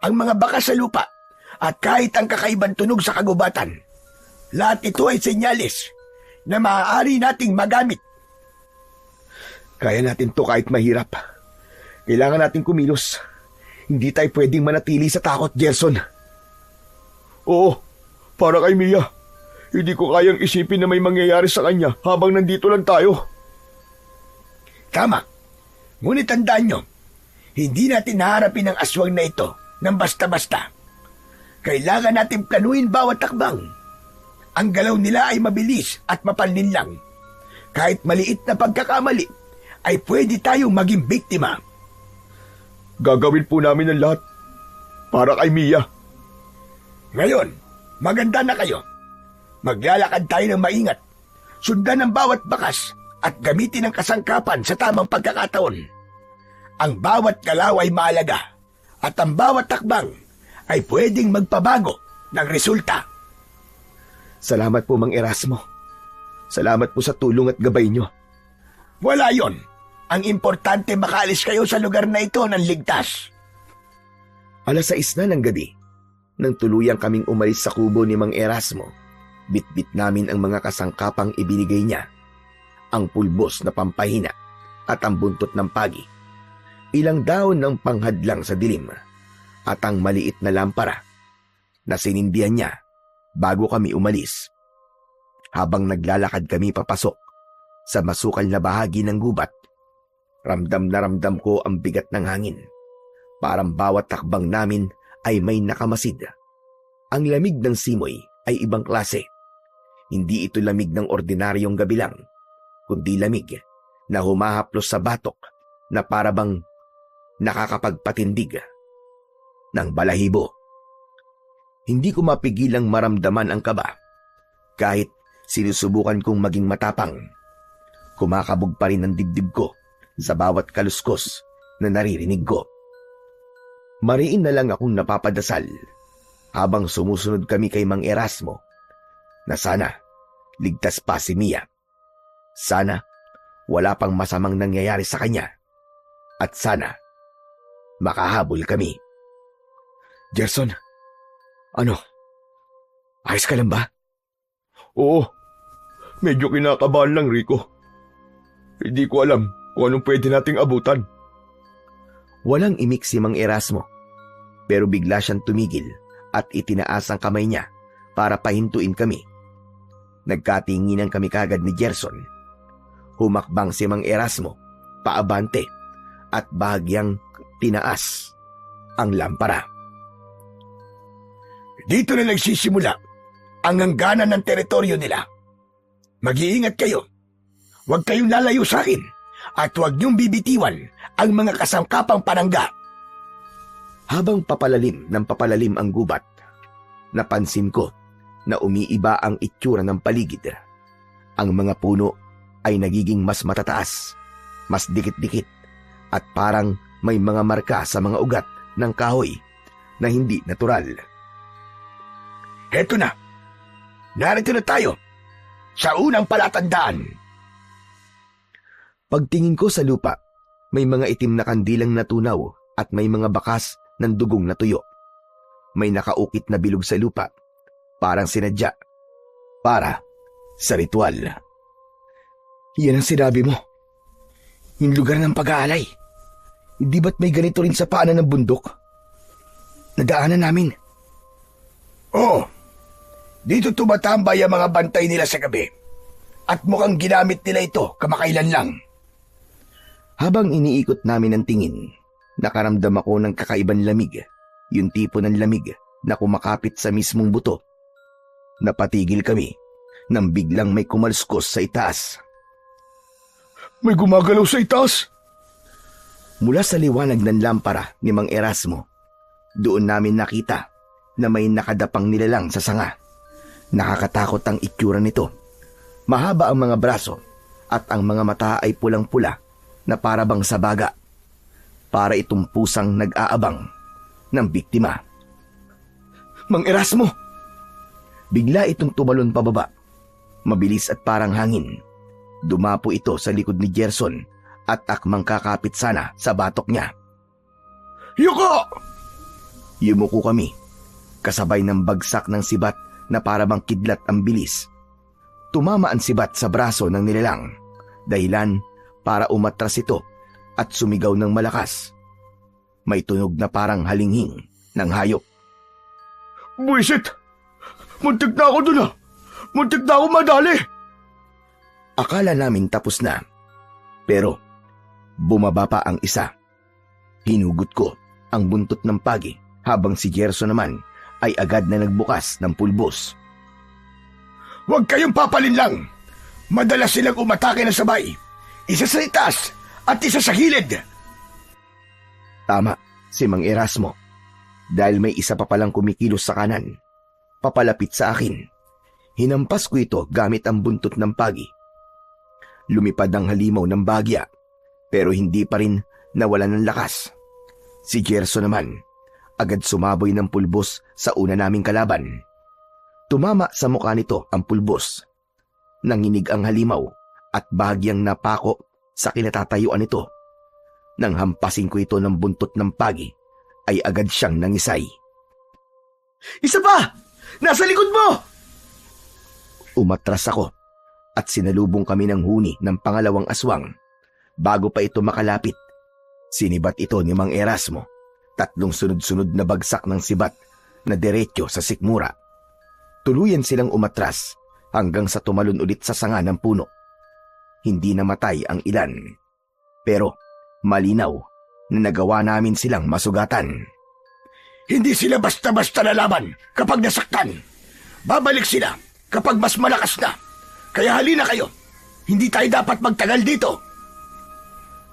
ang mga bakas sa lupa, at kahit ang kakaibang tunog sa kagubatan. Lahat ito ay senyalis na maaari nating magamit. Kaya natin to kahit mahirap. Kailangan natin kumilos. Hindi tayo pwedeng manatili sa takot, Gerson. Oo, para kay Mia. Hindi ko kayang isipin na may mangyayari sa kanya habang nandito lang tayo. Tama. Ngunit tandaan nyo, hindi natin haharapin ang aswang na ito ng basta-basta. Kailangan natin planuin bawat takbang. Ang galaw nila ay mabilis at mapanlinlang. Kahit maliit na pagkakamali, ay pwede tayong maging biktima. Gagawin po namin ang lahat para kay Mia. Ngayon, maganda na kayo. Maglalakad tayo ng maingat. Sundan ang bawat bakas at gamitin ang kasangkapan sa tamang pagkakataon. Ang bawat galaw ay mahalaga at ang bawat takbang ay pwedeng magpabago ng resulta. Salamat po, Mang Erasmo. Salamat po sa tulong at gabay nyo. Wala yon. Ang importante makaalis kayo sa lugar na ito ng ligtas. 6:00 na ng gabi, nang tuluyang kaming umalis sa kubo ni Mang Erasmo, bitbit namin ang mga kasangkapang ibinigay niya, ang pulbos na pampahina at ang buntot ng pagi, ilang daon ng panghadlang sa dilim, at ang maliit na lampara na sinindihan niya bago kami umalis. Habang naglalakad kami papasok sa masukal na bahagi ng gubat, ramdam na ramdam ko ang bigat ng hangin. Parang bawat takbang namin ay may nakamasid. Ang lamig ng simoy ay ibang klase. Hindi ito lamig ng ordinaryong gabi lang, kundi lamig na humahaplos sa batok na parabang nakakapagpatindig ng balahibo. Hindi ko mapigilang maramdaman ang kaba. Kahit sinusubukan kong maging matapang, kumakabog pa rin ang dibdib ko sa bawat kaluskos na naririnig ko. Mariin na lang akong napapadasal habang sumusunod kami kay Mang Erasmo na sana ligtas pa si Mia. Sana wala pang masamang nangyayari sa kanya at sana makahabol kami. Gerson, Ano? Ayos ka lang ba? oo, medyo kinakabahan lang, Rico. Hindi ko alam kung anong pwede nating abutan. Walang imik si Mang Erasmo, pero bigla siyang tumigil at itinaas ang kamay niya para pahintuin kami. Nagkatinginan kami kagad ni Gerson. Humakbang si Mang Erasmo paabante at bahagyang tinaas ang lampara. Dito na nagsisimula ang hangganan ng teritoryo nila. Mag-iingat kayo. Huwag kayong lalayo sa akin at huwag niyong bibitiwan ang mga kasangkapang panangga. Habang papalalim ang gubat, napansin ko na umiiba ang itsura ng paligid. Ang mga puno ay nagiging mas matataas, mas dikit-dikit, at parang may mga marka sa mga ugat ng kahoy na hindi natural. Heto na. Narito na tayo sa unang palatandaan. Pagtingin ko sa lupa, may mga itim na kandilang natunaw at may mga bakas ng dugong na tuyo. May nakaukit na bilog sa lupa, parang sinadya, para sa ritual. Yan ang sinabi mo. Yung lugar ng pag-aalay. Hindi ba't may ganito rin sa paanan ng bundok? Nadaanan namin. Oo. Dito tumatambay ang mga bantay nila sa gabi. At mukhang ginamit nila ito kamakailan lang. Habang iniikot namin ang tingin, nakaramdam ako ng kakaibang lamig. Yung tipo ng lamig na kumakapit sa mismong buto. Napatigil kami nang biglang may kumalskos sa itaas. May gumagalaw sa itaas! Mula sa liwanag ng lampara ni Mang Erasmo, doon namin nakita na may nakadapang nilalang sa sanga. Nakakatakot ang itsura nito. Mahaba ang mga braso at ang mga mata ay pulang-pula na parabang sa baga. Para itong pusang nag-aabang ng biktima. Mang Erasmo! Bigla itong tumalon pababa. Mabilis at parang hangin. Dumapo ito sa likod ni Gerson at akmang kakapit sana sa batok niya. Yuko! Yumuko kami, kasabay ng bagsak ng sibat na parabang kidlat ang bilis. Tumama ang sibat sa braso ng nilalang, dahilan para umatras ito at sumigaw ng malakas. May tunog na parang halinghing ng hayop. Buisit! Muntik na ako dun ah! Muntik na ako madali! Akala namin tapos na. Pero bumaba pa ang isa. Hinugot ko ang buntot ng pagi habang si Gerson naman ay agad na nagbukas ng pulbos. Huwag kayong papalinlang. Madalas silang umatake na sabay. Isa sa itaas at isa sa gilid. Tama si Mang Erasmo. Dahil may isa pa palang kumikilos sa kanan. Papalapit sa akin. Hinampas ko ito gamit ang buntot ng pagi. Lumipad ang halimaw ng bagya, pero hindi pa rin nawalan ng lakas. Si Gerson naman, agad sumaboy ng pulbos sa una naming kalaban. Tumama sa mukha nito ang pulbos. Nanginig ang halimaw at bagyang napako sa kinatatayuan nito. Nang hampasin ko ito ng buntot ng pagi, ay agad siyang nangisay. Isa pa! Nasa likod mo! Umatras ako at sinalubong kami ng huni ng pangalawang aswang. Bago pa ito makalapit, sinibat ito ni Mang Erasmo. 3 sunod-sunod na bagsak ng sibat na diretso sa sikmura. Tuluyan silang umatras hanggang sa tumalon ulit sa sanga ng puno. Hindi namatay ang ilan, pero malinaw na nagawa namin silang masugatan. Hindi sila basta-basta lalaban kapag nasaktan. Babalik sila kapag mas malakas na. Kaya halina kayo. Hindi tayo dapat magtagal dito.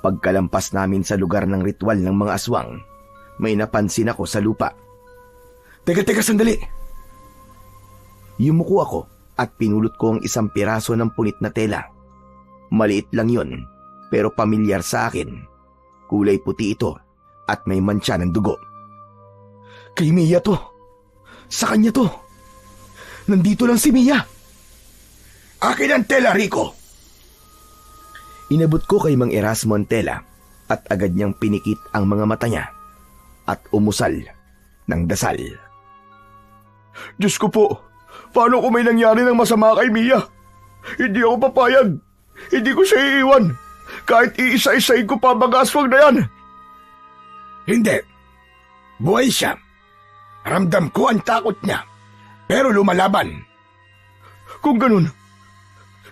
Pagkalampas namin sa lugar ng ritual ng mga aswang, may napansin ako sa lupa. Teka, sandali. Yumuko ako at pinulot ko ang isang piraso ng punit na tela. Maliit lang yon, pero pamilyar sa akin. Kulay puti ito at may mantsa ng dugo. Kay Mia to. Sa kanya to. Nandito lang si Mia. Akin ang tela, Rico. Inabot ko kay Mang Erasmo ang tela at agad niyang pinikit ang mga mata niya at umusal ng dasal. Diyos ko po, paano kung may nangyari ng masama kay Mia? Hindi ako papayag. Hindi ko siya iiwan. Kahit iisa-isahin ko pa mga aswang na yan. Hindi. Buhay siya. Ramdam ko ang takot niya. Pero lumalaban. Kung ganun,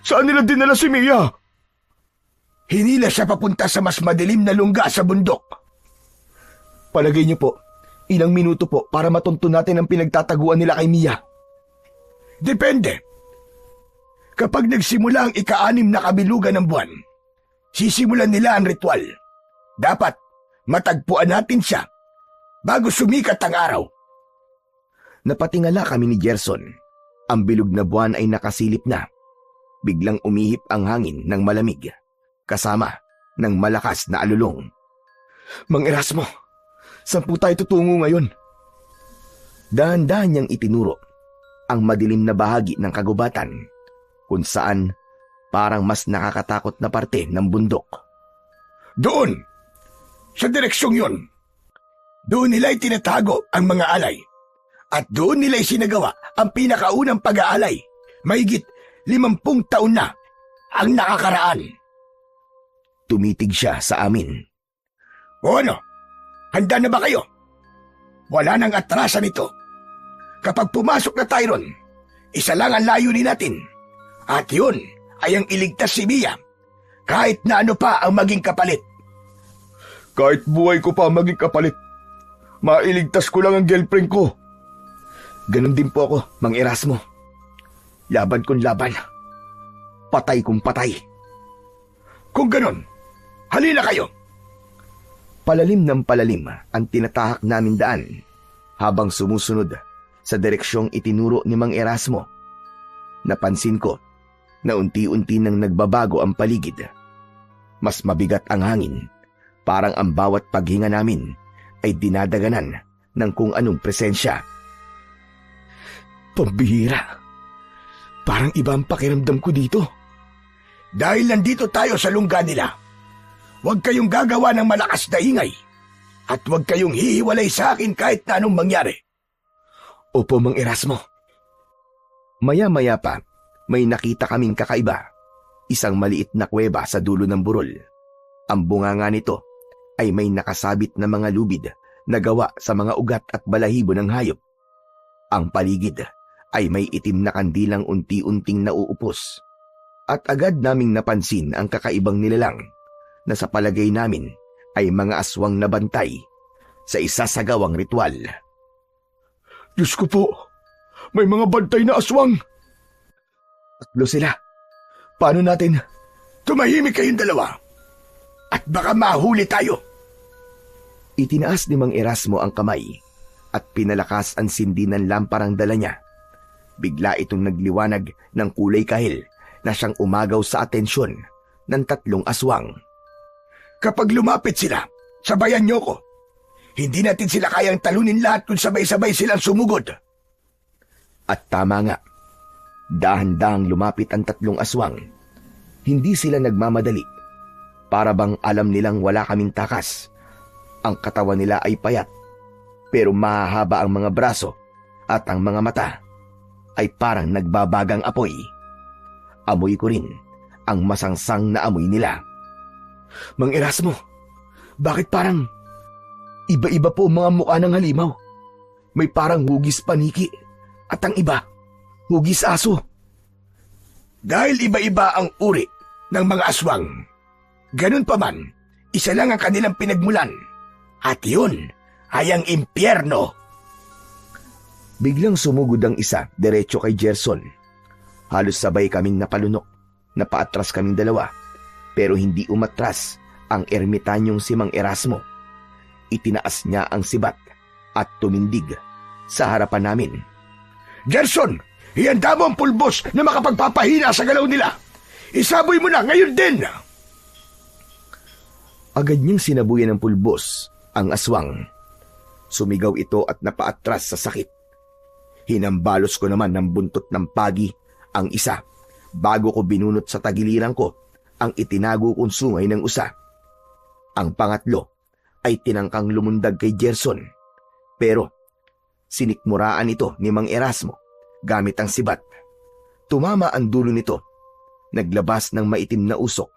saan nila dinala si Mia? Hinila siya papunta sa mas madilim na lungga sa bundok. Palagay niyo po, ilang minuto po para matunto natin ang pinagtataguan nila kay Mia. Depende. Kapag nagsimula ang ika-6 na kabilugan ng buwan, sisimulan nila ang ritual. Dapat matagpuan natin siya bago sumikat ang araw. Napatingala kami ni Gerson. Ang bilog na buwan ay nakasilip na. Biglang umihip ang hangin ng malamig, kasama ng malakas na alulong. Mang Erasmo, saan po tayo tutungo ngayon? Dahan-dahan niyang itinuro ang madilim na bahagi ng kagubatan, kung saan parang mas nakakatakot na parte ng bundok. Doon! Sa direksyong yun. Doon nila itinatago ang mga alay. At doon nila isinagawa ang pinakaunang pag-aalay. Mahigit 50 taon na ang nakakaraan. Tumitig siya sa amin. O ano? Handa na ba kayo? Wala nang atrasan ito. Kapag pumasok na tayo ron, isa lang ang layunin natin. At yun ay ang iligtas si Mia. Kahit na ano pa ang maging kapalit. Kahit buhay ko pa maging kapalit, mailigtas ko lang ang girlfriend ko. Ganon din po ako, Mang Erasmo. Laban kong laban. Patay kong patay. Kung ganon, halina kayo. Palalim ng palalim ang tinatahak namin daan habang sumusunod sa direksyong itinuro ni Mang Erasmo. Napansin ko na unti-unti nang nagbabago ang paligid. Mas mabigat ang hangin, parang ang bawat paghinga namin ay dinadaganan ng kung anong presensya. Pambihira. Parang iba ang pakiramdam ko dito. Dahil nandito tayo sa lungga nila, huwag kayong gagawa ng malakas na ingay at huwag kayong hihiwalay sa akin kahit na anong mangyari. Opo, Mang Erasmo. Maya-maya pa, may nakita kaming kakaiba. isang maliit na kuweba sa dulo ng burol. Ang bunganga nito ay may nakasabit na mga lubid na gawa sa mga ugat at balahibo ng hayop. Ang paligid ay may itim na kandilang unti-unting nauupos. At agad naming napansin ang kakaibang nilalang na sa palagay namin ay mga aswang na bantay sa isasagawang ritual. Diyos ko po, may mga bantay na aswang. Tatlo sila. Paano natin? Tumahimik kayong dalawa at baka mahuli tayo. Itinaas ni Mang Erasmo ang kamay at pinalakas ang sindi ng lamparang dala niya. Bigla itong nagliwanag ng kulay kahil na siyang umagaw sa atensyon ng tatlong aswang. Kapag lumapit sila, sabayan niyo ko. Hindi natin sila kayang talunin lahat kung sabay-sabay silang sumugod. At tama nga. Dahan-dahang lumapit ang tatlong aswang. Hindi sila nagmamadali. Para bang alam nilang wala kaming takas. Ang katawan nila ay payat, pero mahahaba ang mga braso at ang mga mata ay parang nagbabagang apoy. Amoy ko rin ang masangsang na amoy nila. Mang Erasmo, bakit parang Iba-iba po ang mga mukha ng halimaw. May parang hugis paniki at ang iba, hugis aso. dahil iba-iba ang uri ng mga aswang? Ganun pa man, isa lang ang kanilang pinagmulan. At yun ay ang impyerno. Biglang sumugod ang isa diretso kay Gerson. Halos sabay kaming napalunok. Napaatras kaming dalawa. Pero hindi umatras ang ermitanyong si Mang Erasmo. Itinaas niya ang sibat at tumindig sa harapan namin. Gerson, ihanda mo ang pulbos na makapagpapahina sa galaw nila. Isaboy mo na ngayon din. Agad niyang sinabuyan ng pulbos ang aswang. Sumigaw ito at napaatras sa sakit. Hinambalos ko naman ng buntot ng pagi ang isa bago ko binunot sa tagiliran ko ang itinago kong sungay ng usa. Ang pangatlo ay tinangkang lumundag kay Gerson, pero sinikmuraan ito ni Mang Erasmo gamit ang sibat. Tumama ang dulo nito, naglabas ng maitim na usok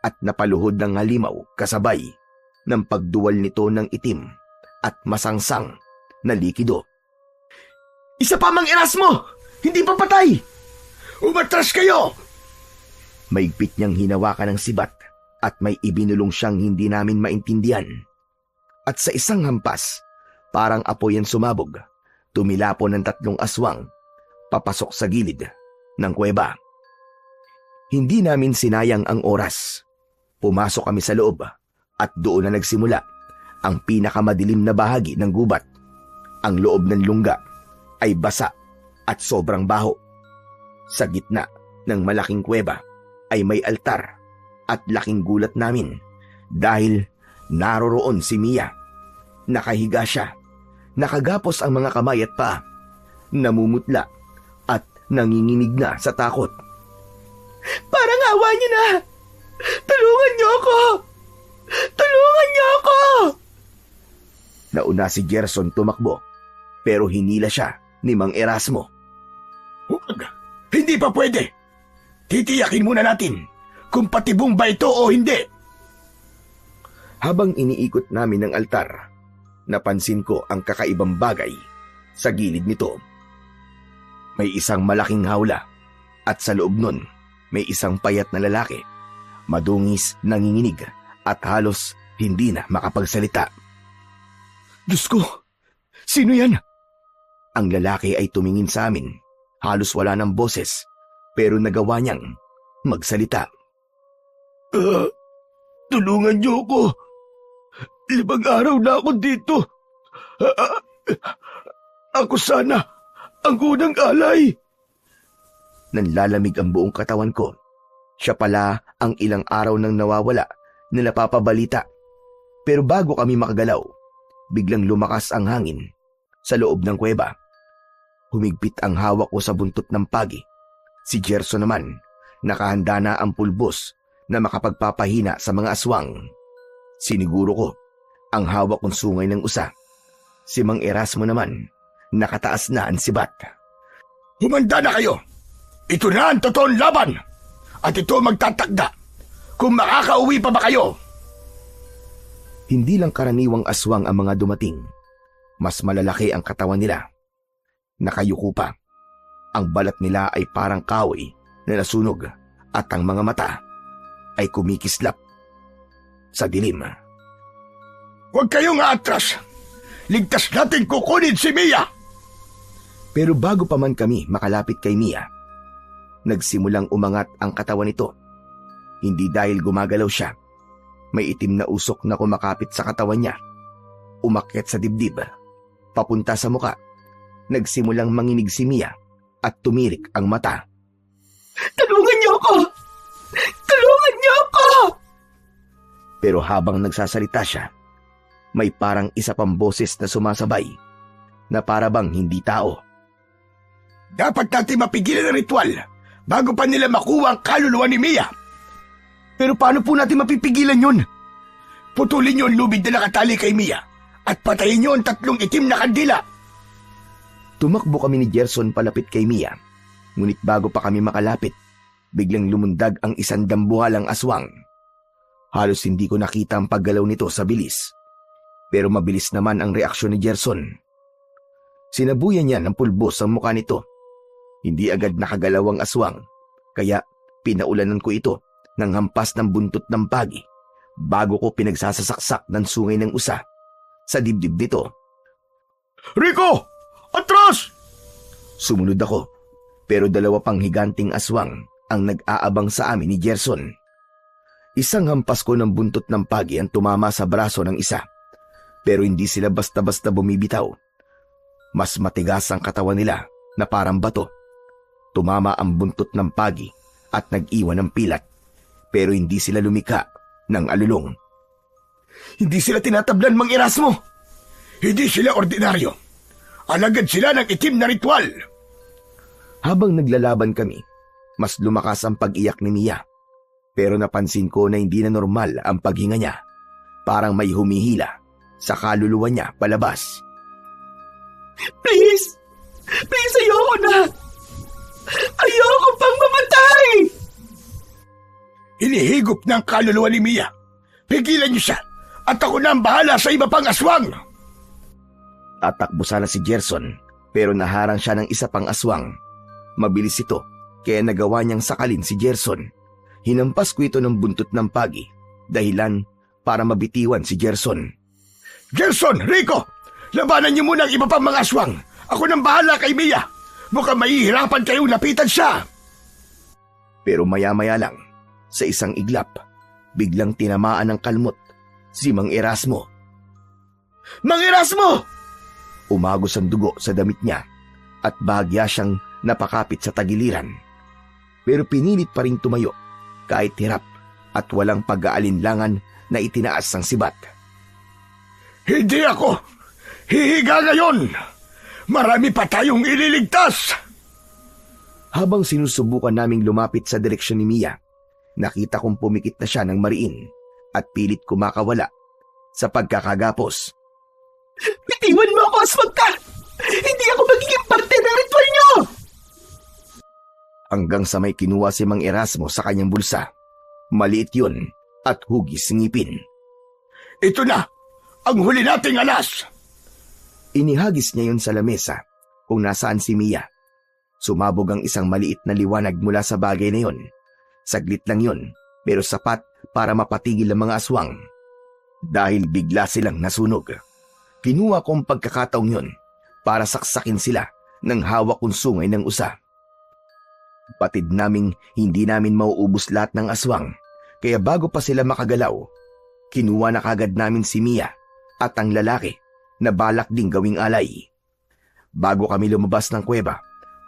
at napaluhod ng halimaw kasabay ng pagduwal nito ng itim at masangsang na likido. Isa pa, Mang Erasmo! Hindi pa patay! Umatras kayo! Maigpit niyang hinawakan ng sibat at may ibinulong siyang hindi namin maintindihan. At sa isang hampas, parang apoy ang sumabog, tumilapon ng tatlong aswang papasok sa gilid ng kuweba. Hindi namin sinayang ang oras. Pumasok kami sa loob at doon na nagsimula ang pinakamadilim na bahagi ng gubat. Ang loob ng lungga ay basa at sobrang baho. Sa gitna ng malaking kuweba ay may altar at laking gulat namin dahil naroroon si Mia. Nakahiga siya, nakagapos ang mga kamay at paa, namumutla at nanginginig na sa takot. Parang awa niyo na! Tulungan niyo ako! Tulungan niyo ako! Nauna si Gerson tumakbo, pero hinila siya ni Mang Erasmo. Huwag! Hindi pa pwede! Titiyakin muna natin kung patibong ba ito o hindi. Habang iniikot namin ang altar, napansin ko ang kakaibang bagay sa gilid nito. May isang malaking hawla at sa loob nun may isang payat na lalaki, madungis, nanginginig at halos hindi na makapagsalita. Diyos ko! Sino yan? Ang lalaki ay tumingin sa amin, halos wala ng boses, pero nagawa niyang magsalita. Tulungan niyo ako. 5 araw na ako dito. Ako sana ang unang alay. Nanlalamig ang buong katawan ko. Siya pala ang ilang araw nang nawawala na napapabalita. Pero bago kami makagalaw, biglang lumakas ang hangin sa loob ng kuweba. Humigpit ang hawak ko sa buntot ng pagi. Si Gerson naman, nakahanda na ang pulbos na makapagpapahina sa mga aswang. Siniguro ko ang hawak kong sungay ng usa. Si Mang Erasmo naman, nakataas na ang sibat. Humanda na kayo! Ito na ang totoong laban! At ito magtatakda kung makakauwi pa ba kayo. Hindi lang karaniwang aswang ang mga dumating. Mas malalaki ang katawan nila. Nakayuko pa. Ang balat nila ay parang kahoy na nasunog at ang mga mata ay kumikislap sa dilim. Huwag kayong aatras. Ligtas natin kukunin si Mia. Pero bago pa man kami makalapit kay Mia, nagsimulang umangat ang katawan nito. Hindi dahil gumagalaw siya. May itim na usok na kumakapit sa katawan niya. Umakyat sa dibdib, papunta sa muka. Nagsimulang manginig si Mia at tumirik ang mata. Tulungan niyo ako! Tulungan niyo ako! Pero habang nagsasalita siya, may parang isa pang boses na sumasabay na para bang hindi tao. Dapat natin mapigilan ang ritual bago pa nila makuha ang kaluluwa ni Mia. Pero paano po natin mapipigilan yun? Putulin niyo ang lubid na nakatali kay Mia at patayin niyo ang 3 itim na kandila. Tumakbo kami ni Gerson palapit kay Mia. Ngunit bago pa kami makalapit, biglang lumundag ang isang dambuhalang aswang. Halos hindi ko nakita ang paggalaw nito sa bilis. Pero mabilis naman ang reaksyon ni Gerson. Sinabuyan niya ng pulbos ang mukha nito. Hindi agad nakagalaw ang aswang, kaya pinaulanan ko ito ng hampas ng buntot ng pagi bago ko pinagsasasaksak ng sungay ng usa sa dibdib nito. Rico! Atras! Sumunod ako, pero 2 pang higanting aswang ang nag-aabang sa amin ni Gerson. Isang hampas ko ng buntot ng pagi ang tumama sa braso ng isa, pero hindi sila basta-basta bumibitaw. Mas matigas ang katawan nila na parang bato. Tumama ang buntot ng pagi at nag-iwan ng pilat, pero hindi sila lumika ng alulong. Hindi sila tinatablan, Mang Erasmo. Hindi sila ordinaryo. Alagad sila ng itim na ritual. Habang naglalaban kami, mas lumakas ang pag-iyak ni Mia. Pero napansin ko na hindi na normal ang paghinga niya. Parang may humihila sa kaluluwa niya palabas. Please! Please, ayoko na! Ayoko pang mamatay! Hinihigop ng kaluluwa ni Mia. Pigilan niyo siya at ako na ang bahala sa iba pang aswang. Tatakbo sana si Gerson, pero naharang siya ng isa pang aswang. Mabilis ito, kaya nagawa niyang sakalin si Gerson. Hinampas ko ito ng buntot ng pagi, dahilan para mabitiwan si Gerson. Gerson, Rico! Labanan niyo muna ang iba pang mga aswang. Ako nang bahala kay Mia. Mukhang mahihirapan kayong lapitan siya. Pero maya-maya lang, sa isang iglap, biglang tinamaan ng kalmot si Mang Erasmo. Mang Erasmo! Umagos ang dugo sa damit niya at bahagya siyang napakapit sa tagiliran. Pero pinilit pa rin tumayo kahit hirap at walang pag-aalinlangan na itinaas ang sibat. Hindi ako hihiga ngayon. Marami pa tayong ililigtas. Habang sinusubukan naming lumapit sa direksyon ni Mia, nakita kong pumikit na siya ng mariin at pilit kumakawala sa pagkakagapos. Bitiwan mo ako, aswang ka! Hindi ako magiging parte ng ritual niyo! Hanggang sa may kinuha si Mang Erasmo sa kanyang bulsa. Maliit yun at hugis ngipin. Ito na ang huli nating alas. Inihagis niya yun sa lamesa kung nasaan si Mia. Sumabog ang isang maliit na liwanag mula sa bagay na yun. Saglit lang yun, pero sapat para mapatigil ang mga aswang. Dahil bigla silang nasunog. Kinuha ko ang pagkakataong yun para saksakin sila ng hawak kong sungay ng usa. Batid naming hindi namin mauubos lahat ng aswang, kaya bago pa sila makagalaw, kinuha na kagad namin si Mia at ang lalaki na balak ding gawing alay. Bago kami lumabas ng kuweba,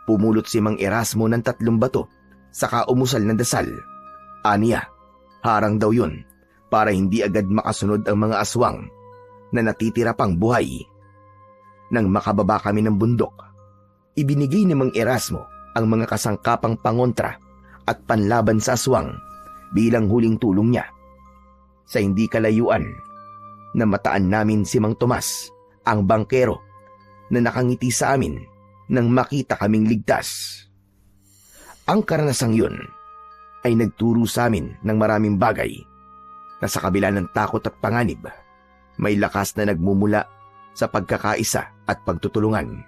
pumulot si Mang Erasmo ng 3 bato, saka umusal ng dasal. Aniya, harang daw yun para hindi agad makasunod ang mga aswang na natitira pang buhay. Nang makababa kami ng bundok, ibinigay ni Mang Erasmo ang mga kasangkapang pangontra at panlaban sa aswang bilang huling tulong niya. Sa hindi kalayuan, namataan namin si Mang Tomas, ang bangkero, na nakangiti sa amin nang makita kaming ligtas. Ang karanasang yun ay nagturo sa amin ng maraming bagay na sa kabila ng takot at panganib, may lakas na nagmumula sa pagkakaisa at pagtutulungan,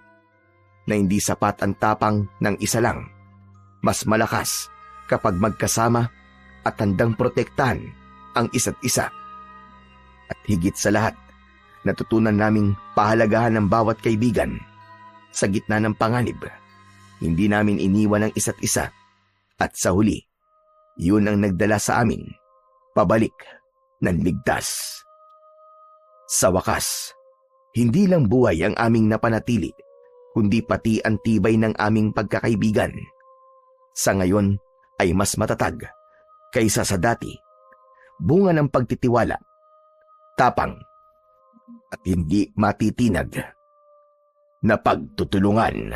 na hindi sapat ang tapang ng isa lang. Mas malakas kapag magkasama at handang protektahan ang isa't isa. At higit sa lahat, natutunan naming pahalagahan ng bawat kaibigan. Sa gitna ng panganib, hindi namin iniwan ang isa't isa. At sa huli, yun ang nagdala sa amin pabalik ng ligtas. Sa wakas, hindi lang buhay ang aming napanatili, kundi pati ang tibay ng aming pagkakaibigan. Sa ngayon ay mas matatag kaysa sa dati, bunga ng pagtitiwala, tapang, at hindi matitinag na pagtutulungan.